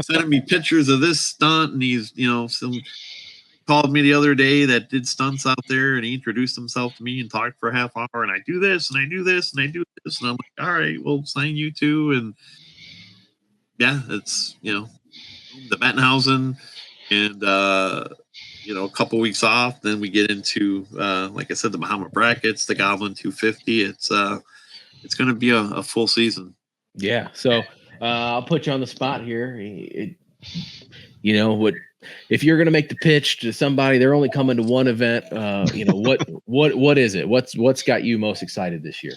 sending me pictures of this stunt, and he's called me the other day that did stunts out there, and he introduced himself to me and talked for a half hour, and I do this and I do this and I do this, and I'm like, all right, we'll sign you too. And yeah, it's the Bettenhausen, and a couple weeks off. Then we get into, like I said, the Bahama brackets, the Goblin 250. It's going to be a full season. Yeah. So I'll put you on the spot here. What if you're going to make the pitch to somebody? They're only coming to one event. What is it? What's got you most excited this year?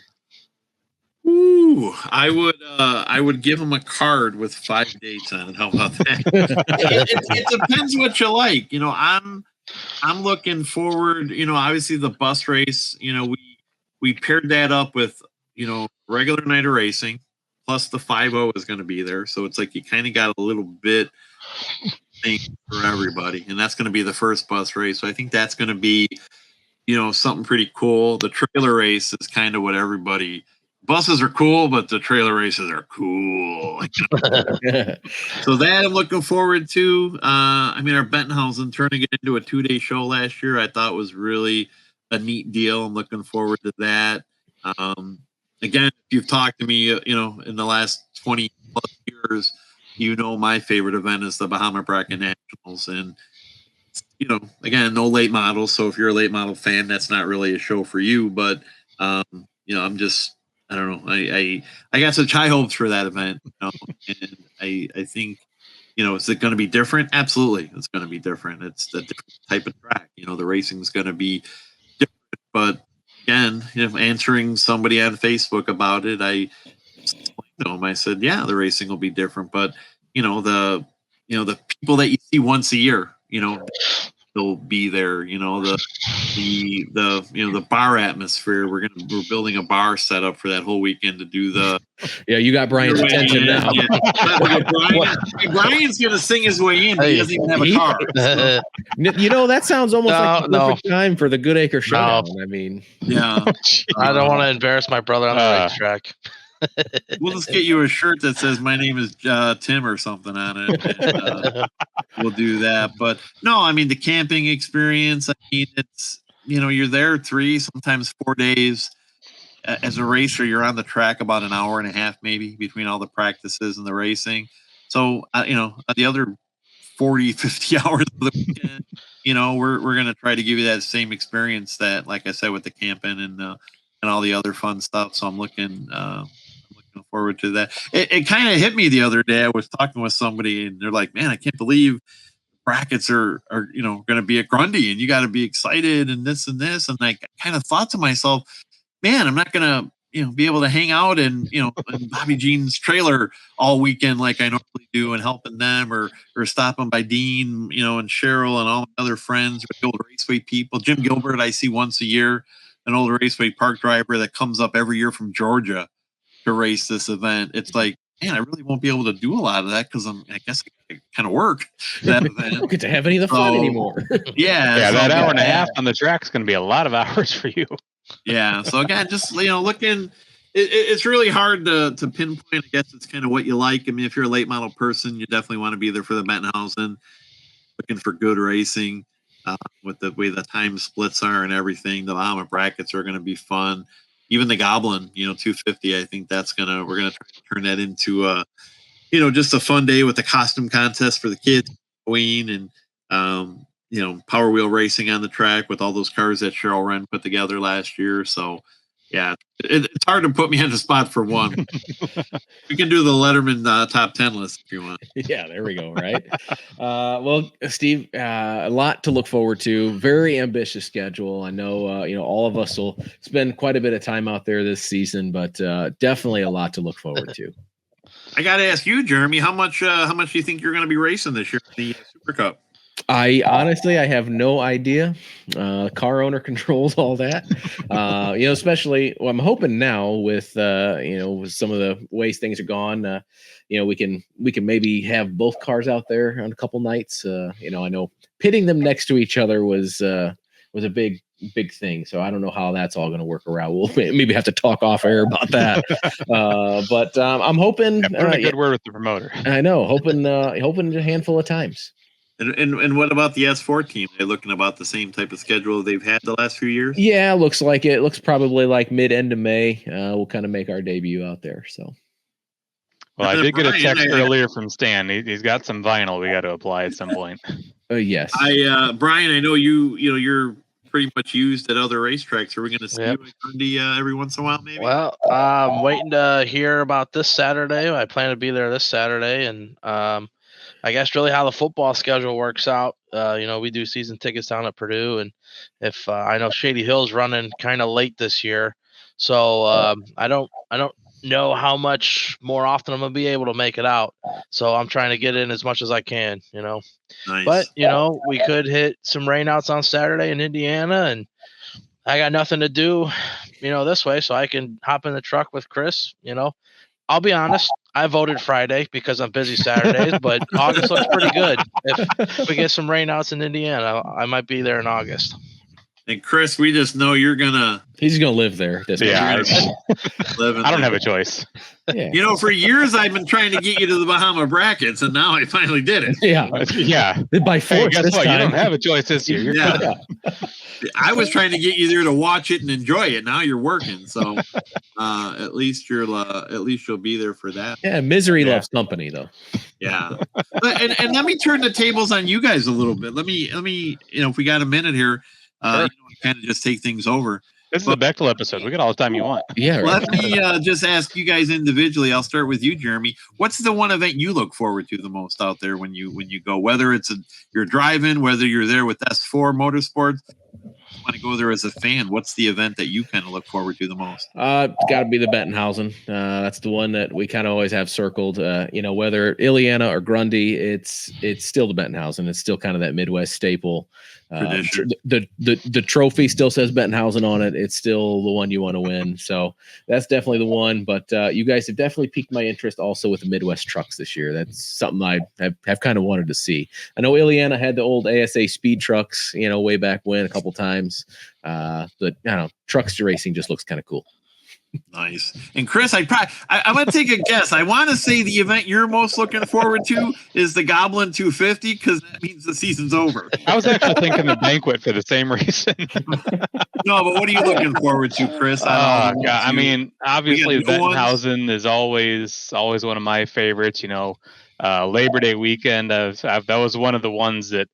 Ooh, I would give them a card with 5 dates on it. How about that? it depends what you like. I'm looking forward. Obviously the bus race. We paired that up with regular night of racing, plus the 5-0 is going to be there. So it's like you kind of got a little bit thing for everybody, and that's going to be the first bus race. So I think that's going to be something pretty cool. The trailer race is kind of what everybody. Buses are cool, but the trailer races are cool. So that I'm looking forward to. Our Bettenhausen turning it into a 2-day show last year, I thought was really a neat deal. I'm looking forward to that. Again, if you've talked to me, in the last 20 plus years, my favorite event is the Bahama Bracket Nationals, and again, no late models. So if you're a late model fan, that's not really a show for you. But I'm just, I don't know. I got such high hopes for that event, and I think, is it going to be different? Absolutely, it's going to be different. It's the different type of track. The racing is going to be different. But again, answering somebody on Facebook about it, I said, yeah, the racing will be different, but the people that you see once a year, they'll be there. The bar atmosphere. We're building a bar set up for that whole weekend to do the. Yeah, you got Brian's attention now. Yeah. Brian's gonna sing his way in, but he doesn't even have a car. So. That sounds almost like the perfect time for the Goodacre Showdown. I mean, yeah, I don't want to embarrass my brother on the racetrack. We'll just get you a shirt that says "My name is Tim" or something on it. And, we'll do that. But no, I mean the camping experience. I mean, it's you're there 3, sometimes 4 days. As a racer, you're on the track about an hour and a half, maybe, between all the practices and the racing. So the other 40, 50 hours of the weekend, we're going to try to give you that same experience that, like I said, with the camping and all the other fun stuff. So I'm looking forward to that. It kind of hit me the other day. I was talking with somebody and they're like, man, I can't believe brackets are going to be at Grundy and you got to be excited and this and this. And I kind of thought to myself, man, I'm not going to, be able to hang out in Bobby Jean's trailer all weekend like I normally do and helping them or stopping by Dean, and Cheryl and all my other friends, the old Raceway people. Jim Gilbert, I see once a year, an old Raceway park driver that comes up every year from Georgia to race this event. It's like, man, I really won't be able to do a lot of that because I guess I kind of work that event. I don't get to have any of the fun anymore. Yeah. That hour and a half on the track is going to be a lot of hours for you. Yeah. So again, just looking, it's really hard to pinpoint. I guess it's kind of what you like. I mean, if you're a late model person, you definitely want to be there for the Bettenhausen. Looking for good racing with the way the time splits are and everything. The Bahama brackets are going to be fun. Even the Goblin, 250. I think we're gonna try to turn that into just a fun day with the costume contest for the kids, Halloween, and Power Wheel racing on the track with all those cars that Cheryl Wren put together last year. So, yeah, it's hard to put me on the spot for one. We can do the Letterman top 10 list if you want. Yeah, there we go. Right. Well, Steve, a lot to look forward to. Very ambitious schedule. I know, all of us will spend quite a bit of time out there this season, but definitely a lot to look forward to. I got to ask you, Jeremy, how much do you think you're going to be racing this year in the Super Cup? I have no idea. Car owner controls all that. Especially I'm hoping now with with some of the ways things are gone. We can maybe have both cars out there on a couple nights. I know pitting them next to each other was a big thing. So I don't know how that's all going to work around. We'll maybe have to talk off air about that. But I'm hoping. Put in a good word with the promoter. I know. Hoping a handful of times. And what about the S4 team? They're looking about the same type of schedule they've had the last few years? Yeah, looks like it. Looks probably like mid-end of May. We'll kind of make our debut out there. So. Well, I did get a text earlier from Stan. He's got some vinyl we got to apply at some point. Yes. Brian, I know you're pretty much used at other racetracks. Are we going to see you at Grundy every once in a while, maybe? Well, I'm waiting to hear about this Saturday. I plan to be there this Saturday, and I guess really how the football schedule works out. We do season tickets down at Purdue, and if I know Shady Hill's running kind of late this year, so I don't know how much more often I'm gonna be able to make it out. So I'm trying to get in as much as I can, Nice. But we could hit some rainouts on Saturday in Indiana, and I got nothing to do, this way, so I can hop in the truck with Chris. I'll be honest, I voted Friday because I'm busy Saturdays, but August looks pretty good. If we get some rainouts in Indiana, I might be there in August. And Chris, we just know you're gonna. He's going to live there. Yeah, live in I don't there. have a choice. Yeah. You know, for years I've been trying to get you to the Bahama brackets, and now I finally did it. Yeah. Yeah. By Hey, force guess this what? You time. don't have a choice this year. You're Yeah. cut. I was trying to get you there to watch it and enjoy it. Now you're working, so at least you'll be there for that. Yeah, misery loves company, though. Yeah. And let me turn the tables on you guys a little bit. Let me if we got a minute here, Sure. kind of just take things over. This is a Bechtel episode. We get all the time you want. Yeah, right. Let me just ask you guys individually. I'll start with you, Jeremy. What's the one event you look forward to the most out there when you go? Whether it's you're driving, whether you're there with S4 Motorsports, you want to go there as a fan. What's the event that you kind of look forward to the most? Got to be the Bettenhausen. That's the one that we kind of always have circled. Whether Illiana or Grundy, it's still the Bettenhausen. It's still kind of that Midwest staple. The trophy still says Bettenhausen on it. It's still the one you want to win. So that's definitely the one. But you guys have definitely piqued my interest also with the Midwest trucks this year. That's something I have kind of wanted to see. I know Illiana had the old ASA speed trucks, way back when a couple times. But I don't know, trucks racing just looks kind of cool. Nice. And Chris, I'm going to take a guess. I want to say the event you're most looking forward to is the Goblin 250 because that means the season's over. I was actually thinking the banquet for the same reason. No, but what are you looking forward to, Chris? God, I mean, obviously Bettenhausen is always one of my favorites. Labor Day weekend. That was one of the ones that,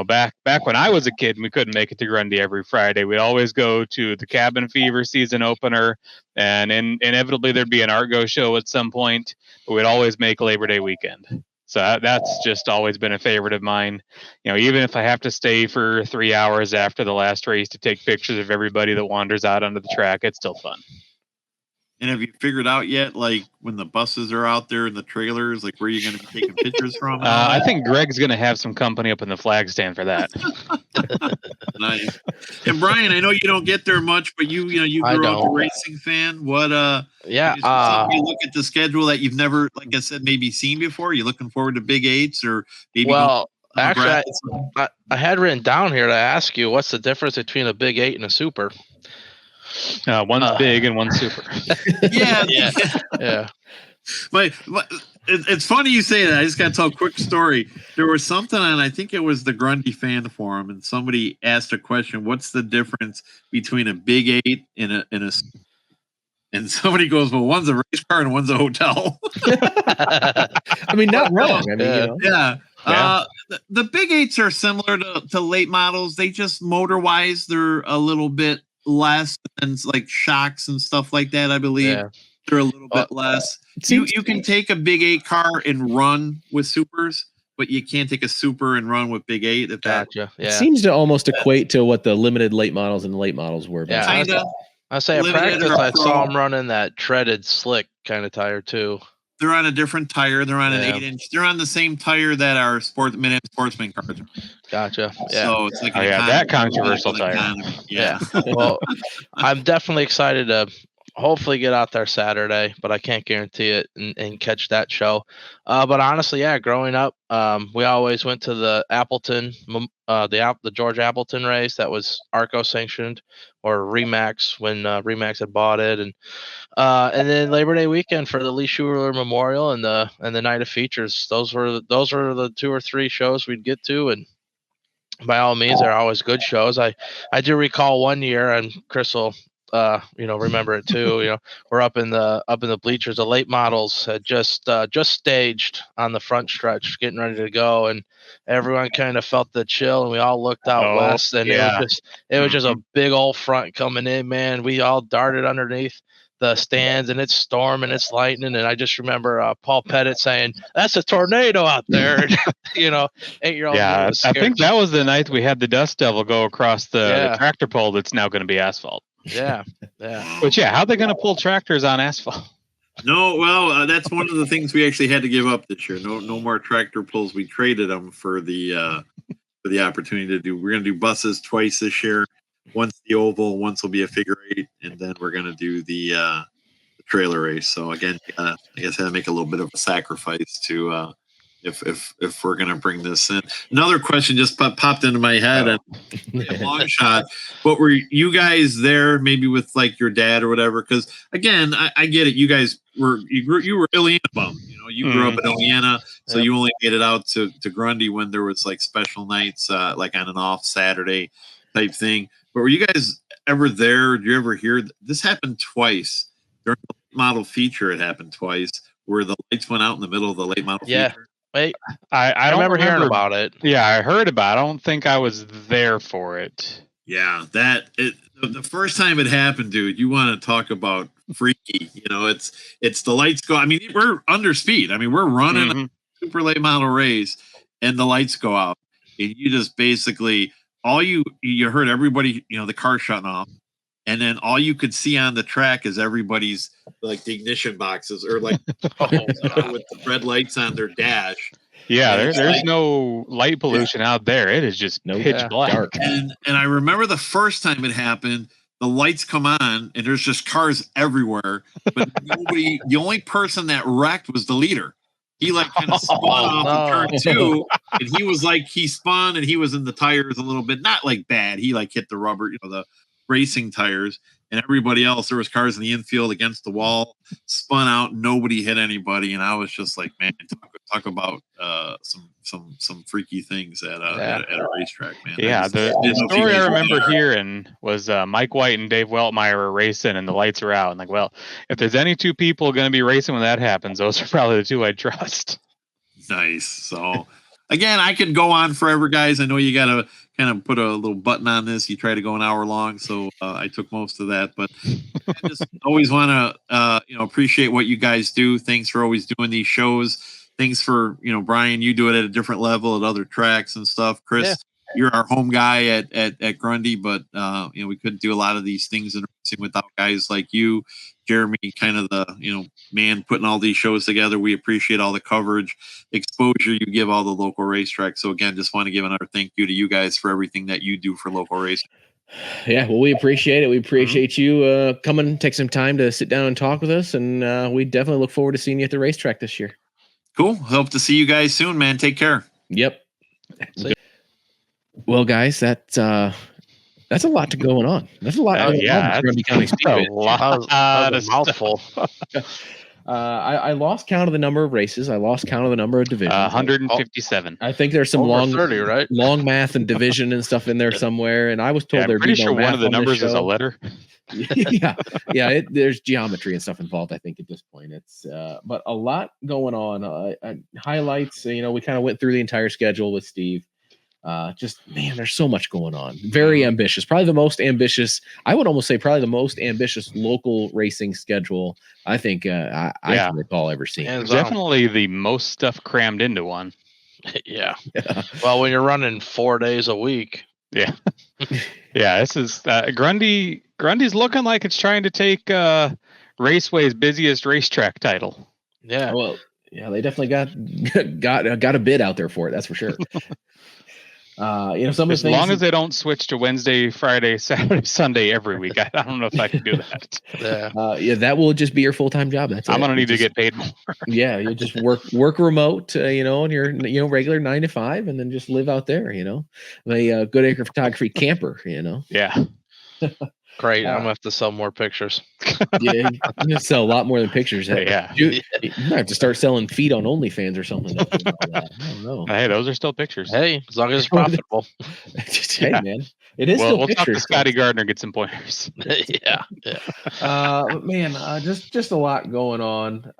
back when I was a kid, we couldn't make it to Grundy every Friday. We'd always go to the Cabin Fever season opener, and inevitably there'd be an Argo show at some point. But we'd always make Labor Day weekend. So that's just always been a favorite of mine. Even if I have to stay for 3 hours after the last race to take pictures of everybody that wanders out onto the track, it's still fun. And have you figured out yet, like when the buses are out there and the trailers, like where you're going to be taking pictures from? I think Greg's going to have some company up in the flag stand for that. Nice. And Brian, I know you don't get there much, but you grew up a racing fan. What? Yeah. You look at the schedule that you've never, like I said, maybe seen before. Are you looking forward to Big Eights or maybe? Well, actually, I had written down here to ask you what's the difference between a Big 8 and a Super. One's big and one's super. Yeah. It's funny you say that. I just got to tell a quick story. There was something on, I think it was the Grundy fan forum, and somebody asked a question: "What's the difference between a Big 8 and a?" And somebody goes, "Well, one's a race car and one's a hotel." I mean, not wrong. I mean, yeah. The Big 8s are similar to late models. They just motor wise, they're a little bit less than like shocks and stuff like that. I believe they're a little bit less. You can take a Big 8 car and run with supers, but you can't take a super and run with Big 8. It seems to almost equate to what the limited late models and the late models were. Yeah, kinda. I say in practice, I saw them running that treaded slick kind of tire too. They're on a different tire. They're on an 8-inch. They're on the same tire that our Mid-Am Sportsman cars are. Gotcha. Yeah. So it's like that controversial tire. Yeah. Well, I'm definitely excited to hopefully get out there Saturday, but I can't guarantee it and catch that show. But honestly, growing up, we always went to the Appleton, the George Appleton race that was ARCO sanctioned, or Remax when Remax had bought it, and then Labor Day weekend for the Lee Schuler Memorial and the night of features. Those were the 2 or 3 shows we'd get to, and by all means, they're always good shows. I do recall one year, and Chris will remember it too. We're up in the bleachers. The late models had just staged on the front stretch, getting ready to go, and everyone kind of felt the chill, and we all looked out west, and it was just a big old front coming in. Man, we all darted underneath the stands, and it's storming, it's lightning, and I just remember Paul Pettit saying, "That's a tornado out there." 8-year-old. Yeah, I think that was the night we had the Dust Devil go across the tractor pole that's now going to be asphalt. Yeah. But how are they going to pull tractors on asphalt? No, well, that's one of the things we actually had to give up this year. No more tractor pulls. We traded them for the opportunity to do. We're going to do buses twice this year. Once the oval, once will be a figure 8, and then we're going to do the trailer race. So again, I guess I had to make a little bit of a sacrifice to if we're gonna bring this in. Another question just popped into my head and long shot. But were you guys there maybe with like your dad or whatever? Because again, I get it. You guys were Illiana bum. You grew up in Illiana, so you only made it out to Grundy when there was like special nights, like on an off Saturday type thing. But were you guys ever there? Did you ever hear this happened twice during the late model feature? It happened twice where the lights went out in the middle of the late model feature. Wait, I don't remember hearing about it. Yeah, I heard about it. I don't think I was there for it. Yeah, the first time it happened, dude, you want to talk about freaky. It's the lights go. I mean, we're under speed. I mean, we're running a super late model race and the lights go out. And you just basically you heard everybody, the car shutting off. And then all you could see on the track is everybody's like the ignition boxes or like with the red lights on their dash. Yeah, there's no light pollution out there. It is just pitch black. Dark. And I remember the first time it happened, the lights come on and there's just cars everywhere. But the only person that wrecked was the leader. He like kind of spun off in turn 2, and he spun and he was in the tires a little bit, not like bad. He like hit the rubber, the racing tires, and everybody else, there was cars in the infield against the wall, spun out, nobody hit anybody, and I was just like, man, talk about some freaky things at a racetrack, man. Yeah, the story I remember hearing was Mike White and Dave Weltmeyer were racing and the lights were out, and like, well, if there's any two people going to be racing when that happens, those are probably the two I trust. Nice. So again, I could go on forever, guys. I know you got to kind of put a little button on this. You try to go an hour long, so I took most of that. But I just always want to, appreciate what you guys do. Thanks for always doing these shows. Thanks for, Brian, you do it at a different level at other tracks and stuff. Chris, you're our home guy at Grundy, but we couldn't do a lot of these things in racing without guys like you. Jeremy, kind of the man putting all these shows together. We appreciate all the coverage, exposure you give all the local racetracks. So again, just want to give another thank you to you guys for everything that you do for local racing. Yeah, well, we appreciate it. We appreciate you coming, take some time to sit down and talk with us, and we definitely look forward to seeing you at the racetrack this year. Cool. Hope to see you guys soon, man. Take care. Yep. Well, guys, that's a lot going on. That's a lot. Grundy County Speedway. That was a mouthful. I lost count of the number of races. I lost count of the number of divisions. 157. I think there's some Over 30, right? long math and division and stuff in there somewhere. And I was told I'm pretty sure one of the numbers is a letter. There's geometry and stuff involved. I think at this point, it's but a lot going on. Highlights. We kind of went through the entire schedule with Steve. There's so much going on. Very ambitious. Probably the most ambitious. I would almost say probably the most ambitious local racing schedule I think I can recall ever seeing. Definitely the most stuff crammed into one. Yeah. Well, when you're running 4 days a week. Yeah. Yeah. This is Grundy's looking like it's trying to take Raceway's busiest racetrack title. Yeah. Well, yeah, they definitely got a bid out there for it. That's for sure. Some as long as they don't switch to Wednesday, Friday, Saturday, Sunday every week. I don't know if I can do that. That will just be your full-time job. I'm gonna need to get paid more. Yeah, you just work remote, in your regular 9 to 5, and then just live out there. A good acre photography camper. Yeah. Great. I'm gonna have to sell more pictures. Yeah, you're gonna sell a lot more than pictures. Yeah. You might have to start selling feet on OnlyFans or something. I don't know. Hey, those are still pictures. Hey, as long as it's profitable. Hey, man, it is still we'll pictures. Talk to Scotty Gardner, get some pointers. Yeah. Man, just a lot going on.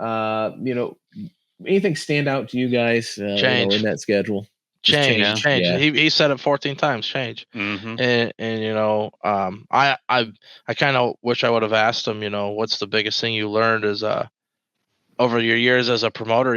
Anything stand out to you guys in that schedule? Change. Yeah. He said it 14 times. Change. Mm-hmm. And I kind of wish I would have asked him. What's the biggest thing you learned is over your years as a promoter.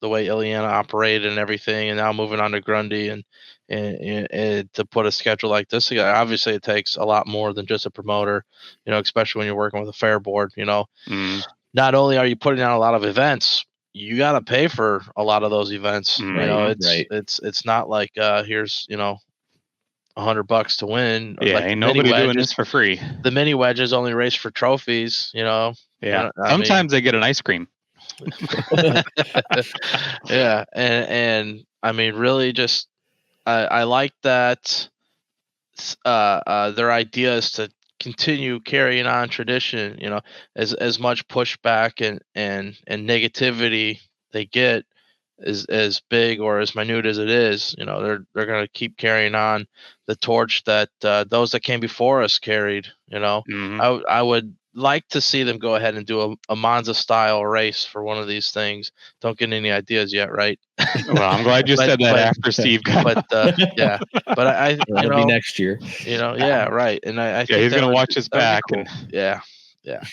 The way Illiana operated and everything, and now moving on to Grundy and to put a schedule like this together. Obviously, it takes a lot more than just a promoter. Especially when you're working with a fair board. Not only are you putting on a lot of events, you got to pay for a lot of those events. It's not like here's $100 to win. Yeah, like ain't nobody doing this for free. The mini wedges only race for trophies. Yeah, sometimes they get an ice cream. Yeah, and I mean, really, just I like that. Their idea is to continue carrying on tradition. As much pushback and negativity they get is as big or as minute as it is. They're going to keep carrying on the torch that those that came before us carried. Mhm. I would like to see them go ahead and do a Monza style race for one of these things. Don't get any ideas yet, right? Well, I'm glad you said that after Steve got. Yeah, but That'll be next year. yeah, right. And I Yeah, think he's gonna watch his that would be back cool. Yeah.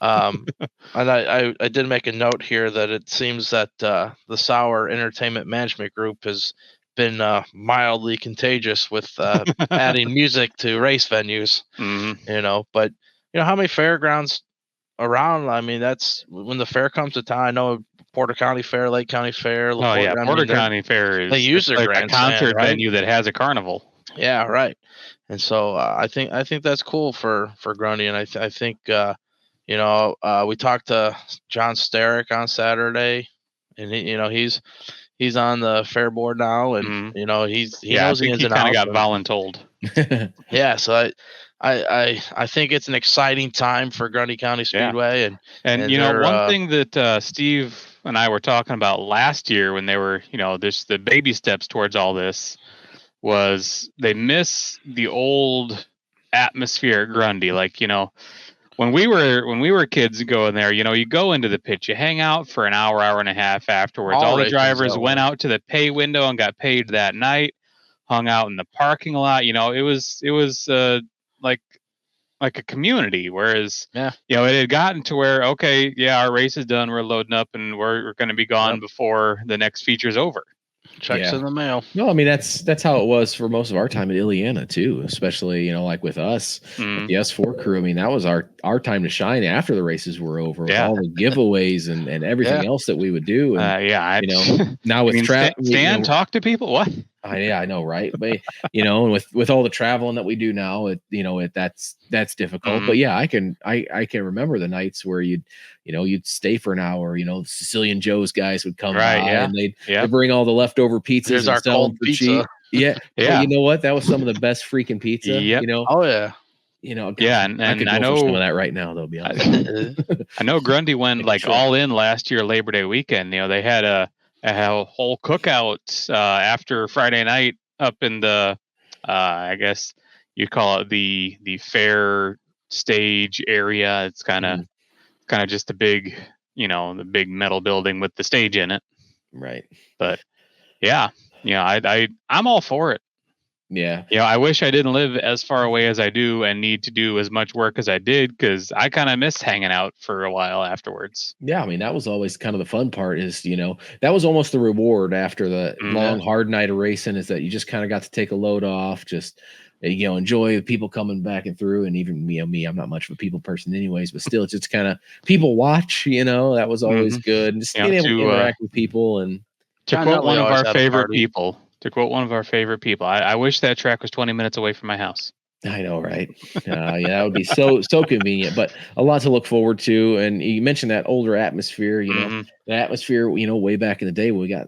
And I did make a note here that it seems that the Sauer Entertainment Management Group has been mildly contagious with adding music to race venues. But how many fairgrounds around? I mean, that's when the fair comes to town. I know Porter County Fair, Lake County Fair, Oh yeah, Porter County Fair is they use their like a grandstand, concert right? venue that has a carnival. Yeah, right. And so I think that's cool for Grundy, and I think we talked to John Starrick on Saturday, and he's on the fair board now, and he knows I the think ins he and kind of outs. got voluntold. Yeah, so I think it's an exciting time for Grundy County Speedway, and one thing that Steve and I were talking about last year when they were there's the baby steps towards all this was they miss the old atmosphere at Grundy. Like when we were kids going there, you go into the pit, you hang out for an hour and a half afterwards. All the drivers went out to the pay window and got paid that night, hung out in the parking lot. It was like a community. Whereas, it had gotten to where, okay, yeah, our race is done. We're loading up and we're going to be gone before the next feature's over. Checks in the mail. No, I mean that's how it was for most of our time at Illiana too, especially like with us, with the S4 crew. I mean, that was our time to shine after the races were over, with all the giveaways and everything else that we would do. And now with Stan talk to people. What? I know, right? But and with all the traveling that we do now, that's difficult. But yeah, I can remember the nights where you'd stay for an hour. The Sicilian Joe's guys would come by and they'd bring all the leftover pizzas. Here's our sell cold them for pizza. cheap. Yeah. But you know what? That was some of the best freaking pizza. Yep. Oh yeah. And I could go for some of that right now. They'll be honest. I know Grundy went all in last year, Labor Day weekend. They had a whole cookout after Friday night up in the I guess you call it the fair stage area. It's kind of just a big the big metal building with the stage in it. Right. But I'm all for it. Yeah. I wish I didn't live as far away as I do and need to do as much work as I did, because I kind of missed hanging out for a while afterwards. Yeah. I mean, that was always kind of the fun part is, that was almost the reward after the long, hard night of racing, is that you just kind of got to take a load off, just, enjoy the people coming back and through. And even me, I'm not much of a people person anyways, but still just kind of people watch, that was always good. And just being able to interact with people. And to quote one of our favorite people, I wish that track was 20 minutes away from my house. I know, right? That would be so convenient, but a lot to look forward to. And you mentioned that older atmosphere, the atmosphere, way back in the day, we got,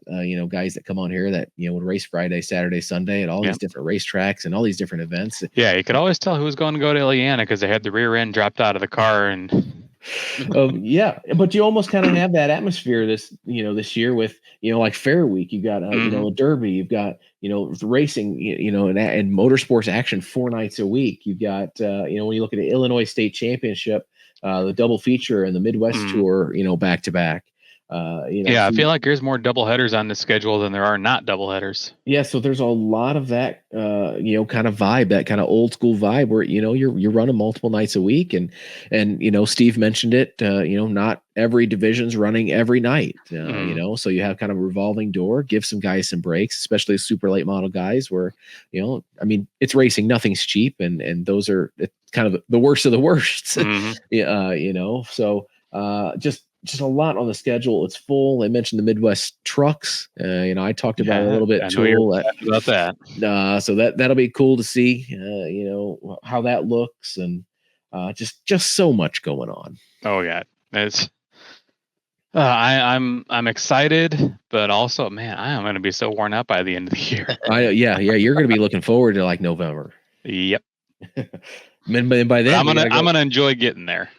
guys that come on here that, would race Friday, Saturday, Sunday at all these different racetracks and all these different events. Yeah. You could always tell who was going to go to Illiana because they had the rear end dropped out of the car and but you almost kind of have that atmosphere this year with like Fair Week. You got a Derby, you've got racing, and motorsports action 4 nights a week. You've got when you look at the Illinois State Championship, the double feature and the Midwest Tour, back to back. I feel like there's more double headers on the schedule than there are not double headers. Yeah, so there's a lot of that, kind of vibe, that kind of old school vibe where you're running multiple nights a week, and Steve mentioned it. Not every division's running every night. So you have kind of a revolving door. Give some guys some breaks, especially super late model guys. Where I mean, it's racing, nothing's cheap, and those are kind of the worst of the worst. So just a lot on the schedule. It's full. I mentioned the Midwest trucks. I talked about it a little bit too. About that. So that'll be cool to see. How that looks, and just so much going on. Oh yeah, I'm excited, but also, man, I am going to be so worn out by the end of the year. Yeah. You're going to be looking forward to like November. Yep. And by then, I'm gonna enjoy getting there.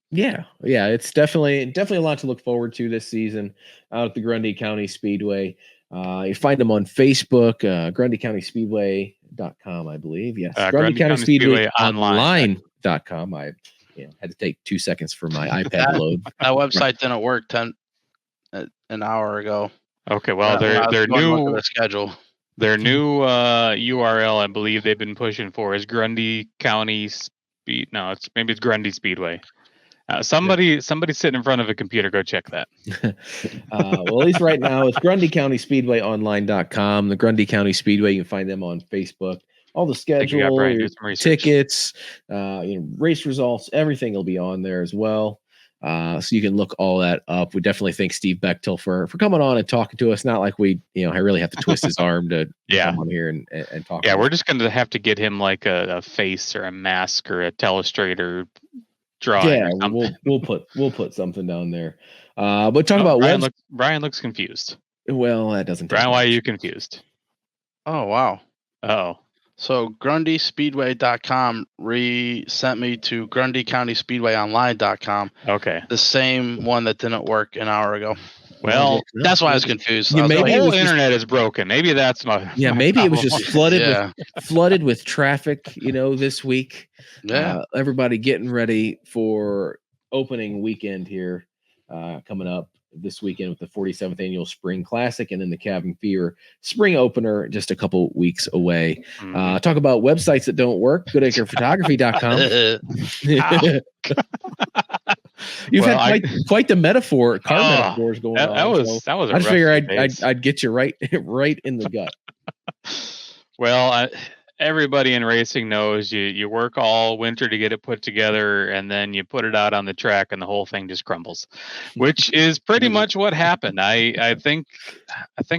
Yeah. It's definitely a lot to look forward to this season out at the Grundy County Speedway. You find them on Facebook, GrundyCountySpeedway.com, I believe. Yes, Grundy County Speedway Online.com. I had to take 2 seconds for my iPad to load. That website didn't work an hour ago. Okay, well, When I was their going to look at new the schedule. Their new URL, I believe they've been pushing for, is Grundy County Speed. No, it's Grundy Speedway. Somebody sitting in front of a computer, go check that. Well, at least right now, it's Grundy County Speedway Online.com. The Grundy County Speedway, you can find them on Facebook. All the schedule, your tickets, race results, everything will be on there as well. So you can look all that up. We definitely thank Steve Bechtel for coming on and talking to us. Not like we, I really have to twist his arm to come on here and talk. Yeah, we're just going to have to get him like a face or a mask or a telestrator drawing. Yeah, we'll put something down there. But talk about Brian looks confused. Well, that doesn't. Brian, why are you confused? Oh wow. Oh. So GrundySpeedway.com sent me to GrundyCountySpeedwayOnline.com. Okay. The same one that didn't work an hour ago. Well, that's why I was confused. Yeah, maybe the whole internet is broken. Maybe that's my. Yeah, maybe it was just flooded with traffic. This week. Yeah. Everybody getting ready for opening weekend here, coming up this weekend with the 47th annual Spring Classic, and then the Cabin Fever Spring Opener just a couple weeks away. Talk about websites that don't work. GoodAcrePhotography.com. You've had quite the metaphors going on. That was. I figure I'd get you right in the gut. Well, everybody in racing knows you work all winter to get it put together, and then you put it out on the track, and the whole thing just crumbles, which is pretty much what happened. I think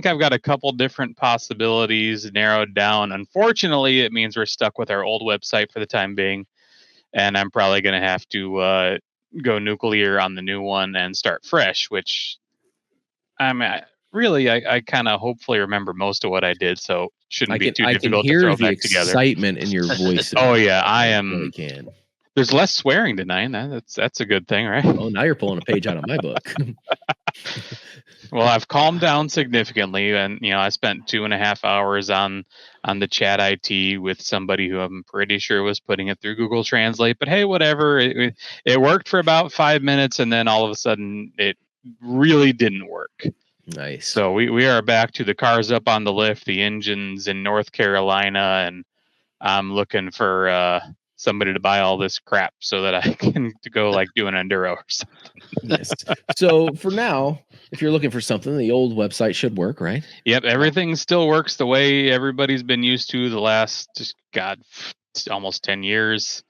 I've got a couple different possibilities narrowed down. Unfortunately, it means we're stuck with our old website for the time being, and I'm probably going to have to go nuclear on the new one and start fresh, which I kind of hopefully remember most of what I did, so shouldn't be too difficult to throw back together. Excitement in your voice. Oh yeah, I am. Really can. There's less swearing tonight. That's a good thing, right? Oh, now you're pulling a page out of my book. Well, I've calmed down significantly, and I spent 2.5 hours on the chat IT with somebody who I'm pretty sure was putting it through Google Translate. But hey, whatever. It worked for about 5 minutes, and then all of a sudden it really didn't work. Nice. So we are back to the cars up on the lift, the engines in North Carolina, and I'm looking for somebody to buy all this crap so that I can go like do an enduro or something. Yes. So for now, if you're looking for something, the old website should work, right? Yep, everything still works the way everybody's been used to the last almost 10 years.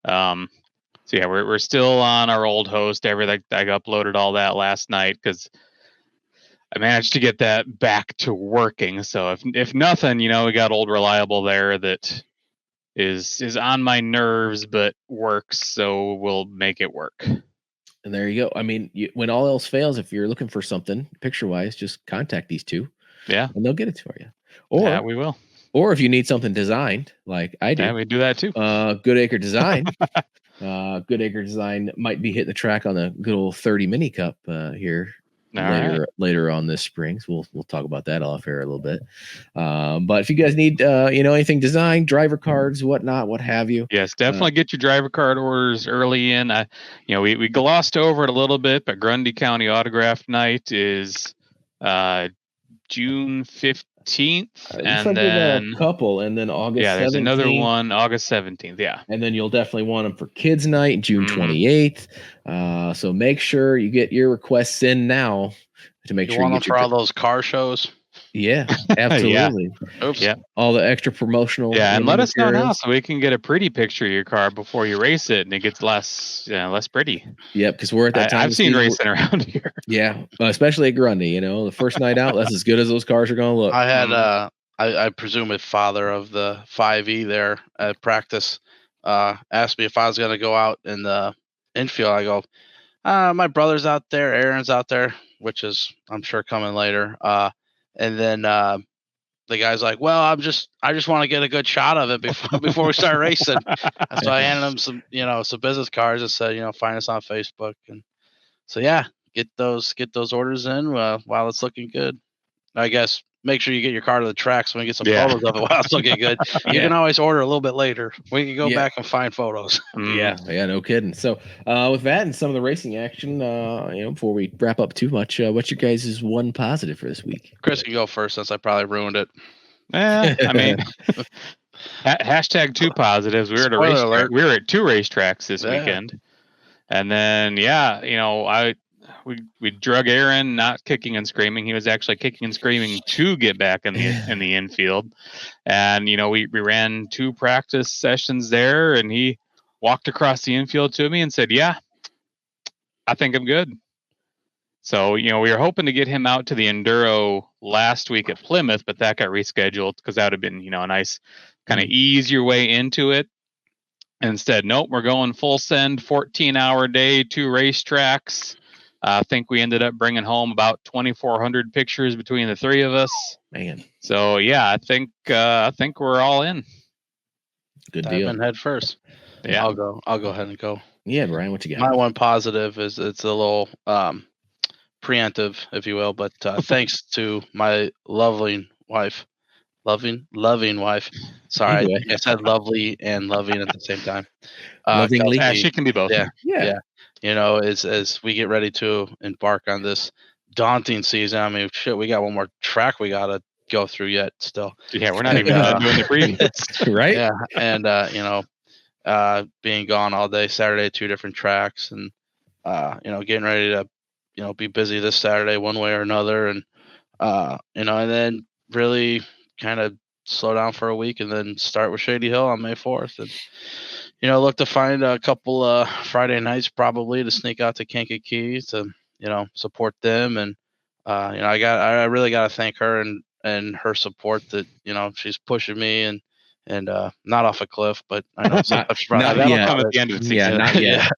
So yeah, we're still on our old host. Everything I uploaded all that last night because I managed to get that back to working. So if nothing, we got old reliable there that is on my nerves but works. So we'll make it work. And there you go. I mean, when all else fails, if you're looking for something picture-wise, just contact these two. Yeah, and they'll get it for you. Or yeah, we will. Or if you need something designed, like I do, yeah, we do that too. Good Acre Design. Good Acre Design might be hitting the track on the good old 30 Mini Cup here later on this spring. So we'll talk about that off air a little bit. But if you guys need anything designed, driver cards, whatnot, what have you. Yes, definitely get your driver card orders early in. We glossed over it a little bit, but Grundy County Autograph Night is June 15th, and then a couple, and then August. Yeah, there's 17th. Another one August 17th. Yeah, and then you'll definitely want them for Kids Night, June 28th. So make sure you get your requests in now to make sure you want them for all those car shows. Yeah, absolutely. Oops. Yeah, all the extra promotional. Yeah, and let us know now so we can get a pretty picture of your car before you race it, and it gets less pretty. Yep, because we're at that time. I've seen racing around here. Yeah, especially at Grundy. The first night out, that's as good as those cars are going to look. I had I presume a father of the 5E there at practice asked me if I was going to go out in the infield. I go, My brother's out there, Aaron's out there, which is I'm sure coming later. And then the guy's like, "Well, I just want to get a good shot of it before we start racing." So I handed him some business cards and said, find us on Facebook, and so yeah, get those orders in while it's looking good. I guess make sure you get your car to the track so we can get some photos of it while it's looking good. You can always order a little bit later. We can go back and find photos. Yeah, no kidding. So with that and some of the racing action, before we wrap up too much, what's your guys' one positive for this week? Chris can go first since I probably ruined it. I mean, hashtag 2 positives. We were at a racetrack. We were at 2 racetracks this weekend, and then we drug Aaron, not kicking and screaming. He was actually kicking and screaming to get back in the infield, and we ran 2 practice sessions there, and he walked across the infield to me and said, "Yeah, I think I'm good." So, we were hoping to get him out to the Enduro last week at Plymouth, but that got rescheduled because that would have been, a nice kind of ease your way into it. Instead, nope, we're going full send, 14-hour day, 2 racetracks. I think we ended up bringing home about 2,400 pictures between the 3 of us. Man. So, yeah, I think we're all in. Good deal. Dive in head first. Yeah, I'll go ahead and go. Yeah, Brian, what you got? My one positive is it's a little preemptive, if you will, but thanks to my loving wife. Sorry, Anyway. I said lovely and loving at the same time. Lovingly. She can be both. Yeah. As we get ready to embark on this daunting season, I mean, shit, we got one more track we gotta go through yet still. Yeah, we're not even doing the previous. Right? Yeah, and being gone all day Saturday, 2 different tracks, and getting ready to be busy this Saturday one way or another, and and then really kind of slow down for a week and then start with Shady Hill on May 4th, and look to find a couple Friday nights probably to sneak out to Kankakee to support them, and I really got to thank her and her support that she's pushing me and not off a cliff, but I know that'll come at the end of the season. Yeah, not yet.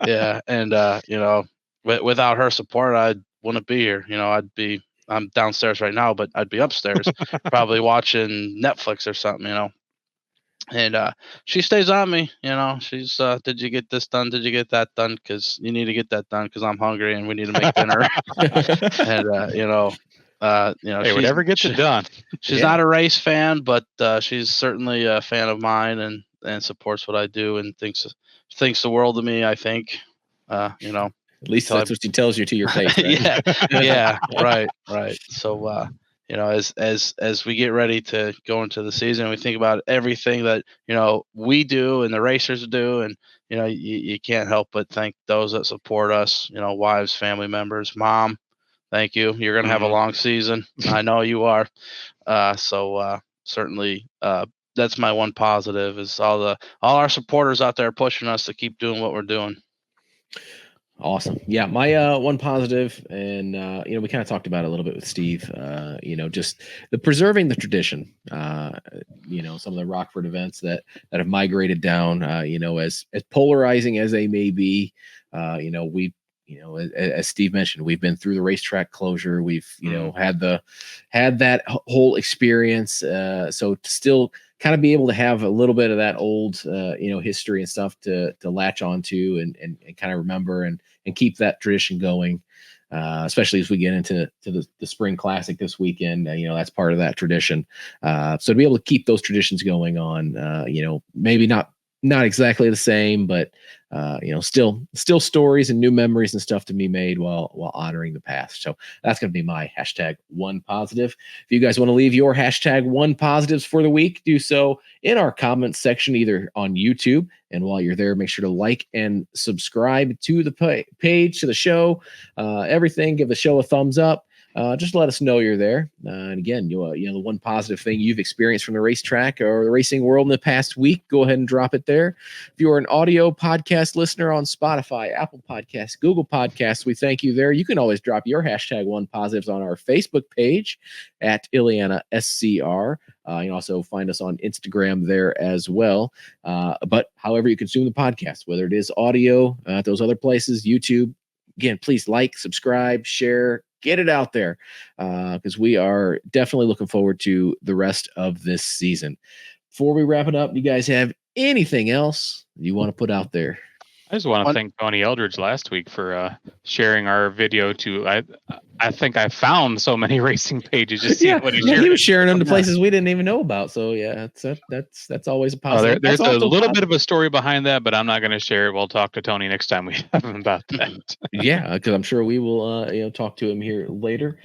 Yeah, and without her support, I wouldn't be here. I'm downstairs right now, but I'd be upstairs probably watching Netflix or something. And she stays on me. She's did you get this done? Did you get that done? Because you need to get that done because I'm hungry and we need to make dinner. And hey, whatever gets it done. She's not a race fan, but she's certainly a fan of mine and supports what I do and thinks the world of me. I think. At least that's what she tells you to your face. Right? yeah, right. So, as we get ready to go into the season, we think about everything that we do and the racers do, and you can't help but thank those that support us. Wives, family members, mom. Thank you. You're gonna have a long season. I know you are. So certainly, that's my one positive is all our supporters out there pushing us to keep doing what we're doing. Awesome. Yeah, my one positive, and we kind of talked about it a little bit with Steve. Just the preserving the tradition. Some of the Rockford events that have migrated down. As polarizing as they may be, we. As Steve mentioned, we've been through the racetrack closure. We've had that whole experience. So to still kind of be able to have a little bit of that old history and stuff to latch onto and kind of remember and keep that tradition going, especially as we get into the spring classic this weekend. That's part of that tradition. So to be able to keep those traditions going on, maybe not exactly the same, but still stories and new memories and stuff to be made while honoring the past. So that's going to be my hashtag one positive. If you guys want to leave your hashtag one positives for the week, do so in our comments section, either on YouTube. And while you're there, make sure to like and subscribe to the page, to the show, everything. Give the show a thumbs up. Just let us know you're there. And again, the one positive thing you've experienced from the racetrack or the racing world in the past week, go ahead and drop it there. If you are an audio podcast listener on Spotify, Apple Podcasts, Google Podcasts, we thank you there. You can always drop your hashtag one positives on our Facebook page at Illiana SCR. You can also find us on Instagram there as well. But however you consume the podcast, whether it is audio, those other places, YouTube, again, please like, subscribe, share, get it out there, because we are definitely looking forward to the rest of this season. Before we wrap it up, you guys have anything else you want to put out there? I just want to thank Tony Eldridge last week for sharing our video to. I think I found so many racing pages. Just seeing what he was sharing them to places we didn't even know about. So yeah, that's always a positive. There's a little bit of a story behind that, but I'm not going to share it. We'll talk to Tony next time we have him about that. Yeah, because I'm sure we will talk to him here later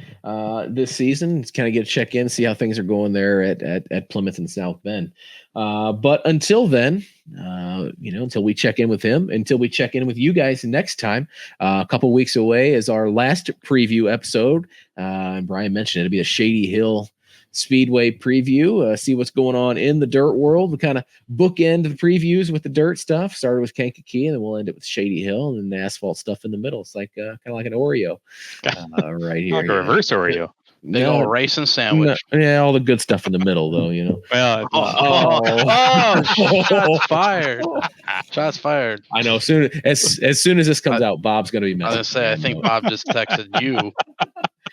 this season. Just kind of get a check in, see how things are going there at Plymouth and South Bend. But until then, until we check in with him, until we check in with you guys next time, a couple weeks away is our last preview episode. And Brian mentioned it'll be a Shady Hill Speedway preview. See what's going on in the dirt world. We kind of bookend the previews with the dirt stuff. Started with Kankakee, and then we'll end it with Shady Hill and the asphalt stuff in the middle. It's like kind of like an Oreo right here. Like a reverse Oreo. Big old racing sandwich. Yeah, all the good stuff in the middle, though. Well, shots fired. Shots fired. I know. As soon as this comes out, Bob's going to be messing. I was gonna say, I think Bob just texted you.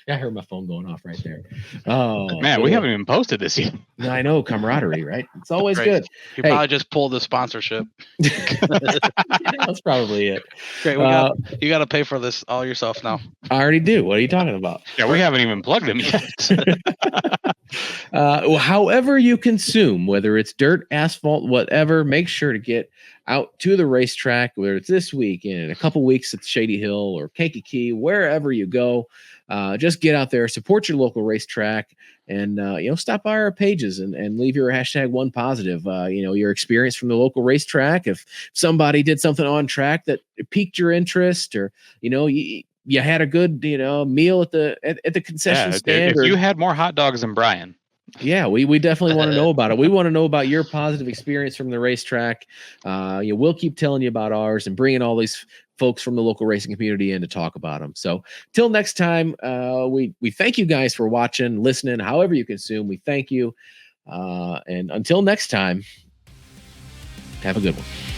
I heard my phone going off right there. Oh man, we haven't even posted this yet. No, I know, camaraderie, right? It's always good. You probably just pulled the sponsorship. That's probably it. Great. You got to pay for this all yourself now. I already do. What are you talking about? Yeah, we haven't even plugged them yet. However you consume, whether it's dirt, asphalt, whatever, make sure to get out to the racetrack, whether it's this week, in a couple weeks at Shady Hill or Kankakee, wherever you go. Just get out there, support your local racetrack, and stop by our pages and leave your hashtag one positive. Your experience from the local racetrack. If somebody did something on track that piqued your interest, or you had a good meal at the concession stand. If you had more hot dogs than Brian. Yeah, we definitely want to know about it. We want to know about your positive experience from the racetrack. We'll keep telling you about ours and bringing all these folks from the local racing community in to talk about them. So till next time, we thank you guys for watching, listening, however you consume. We thank you. And until next time, have a good one.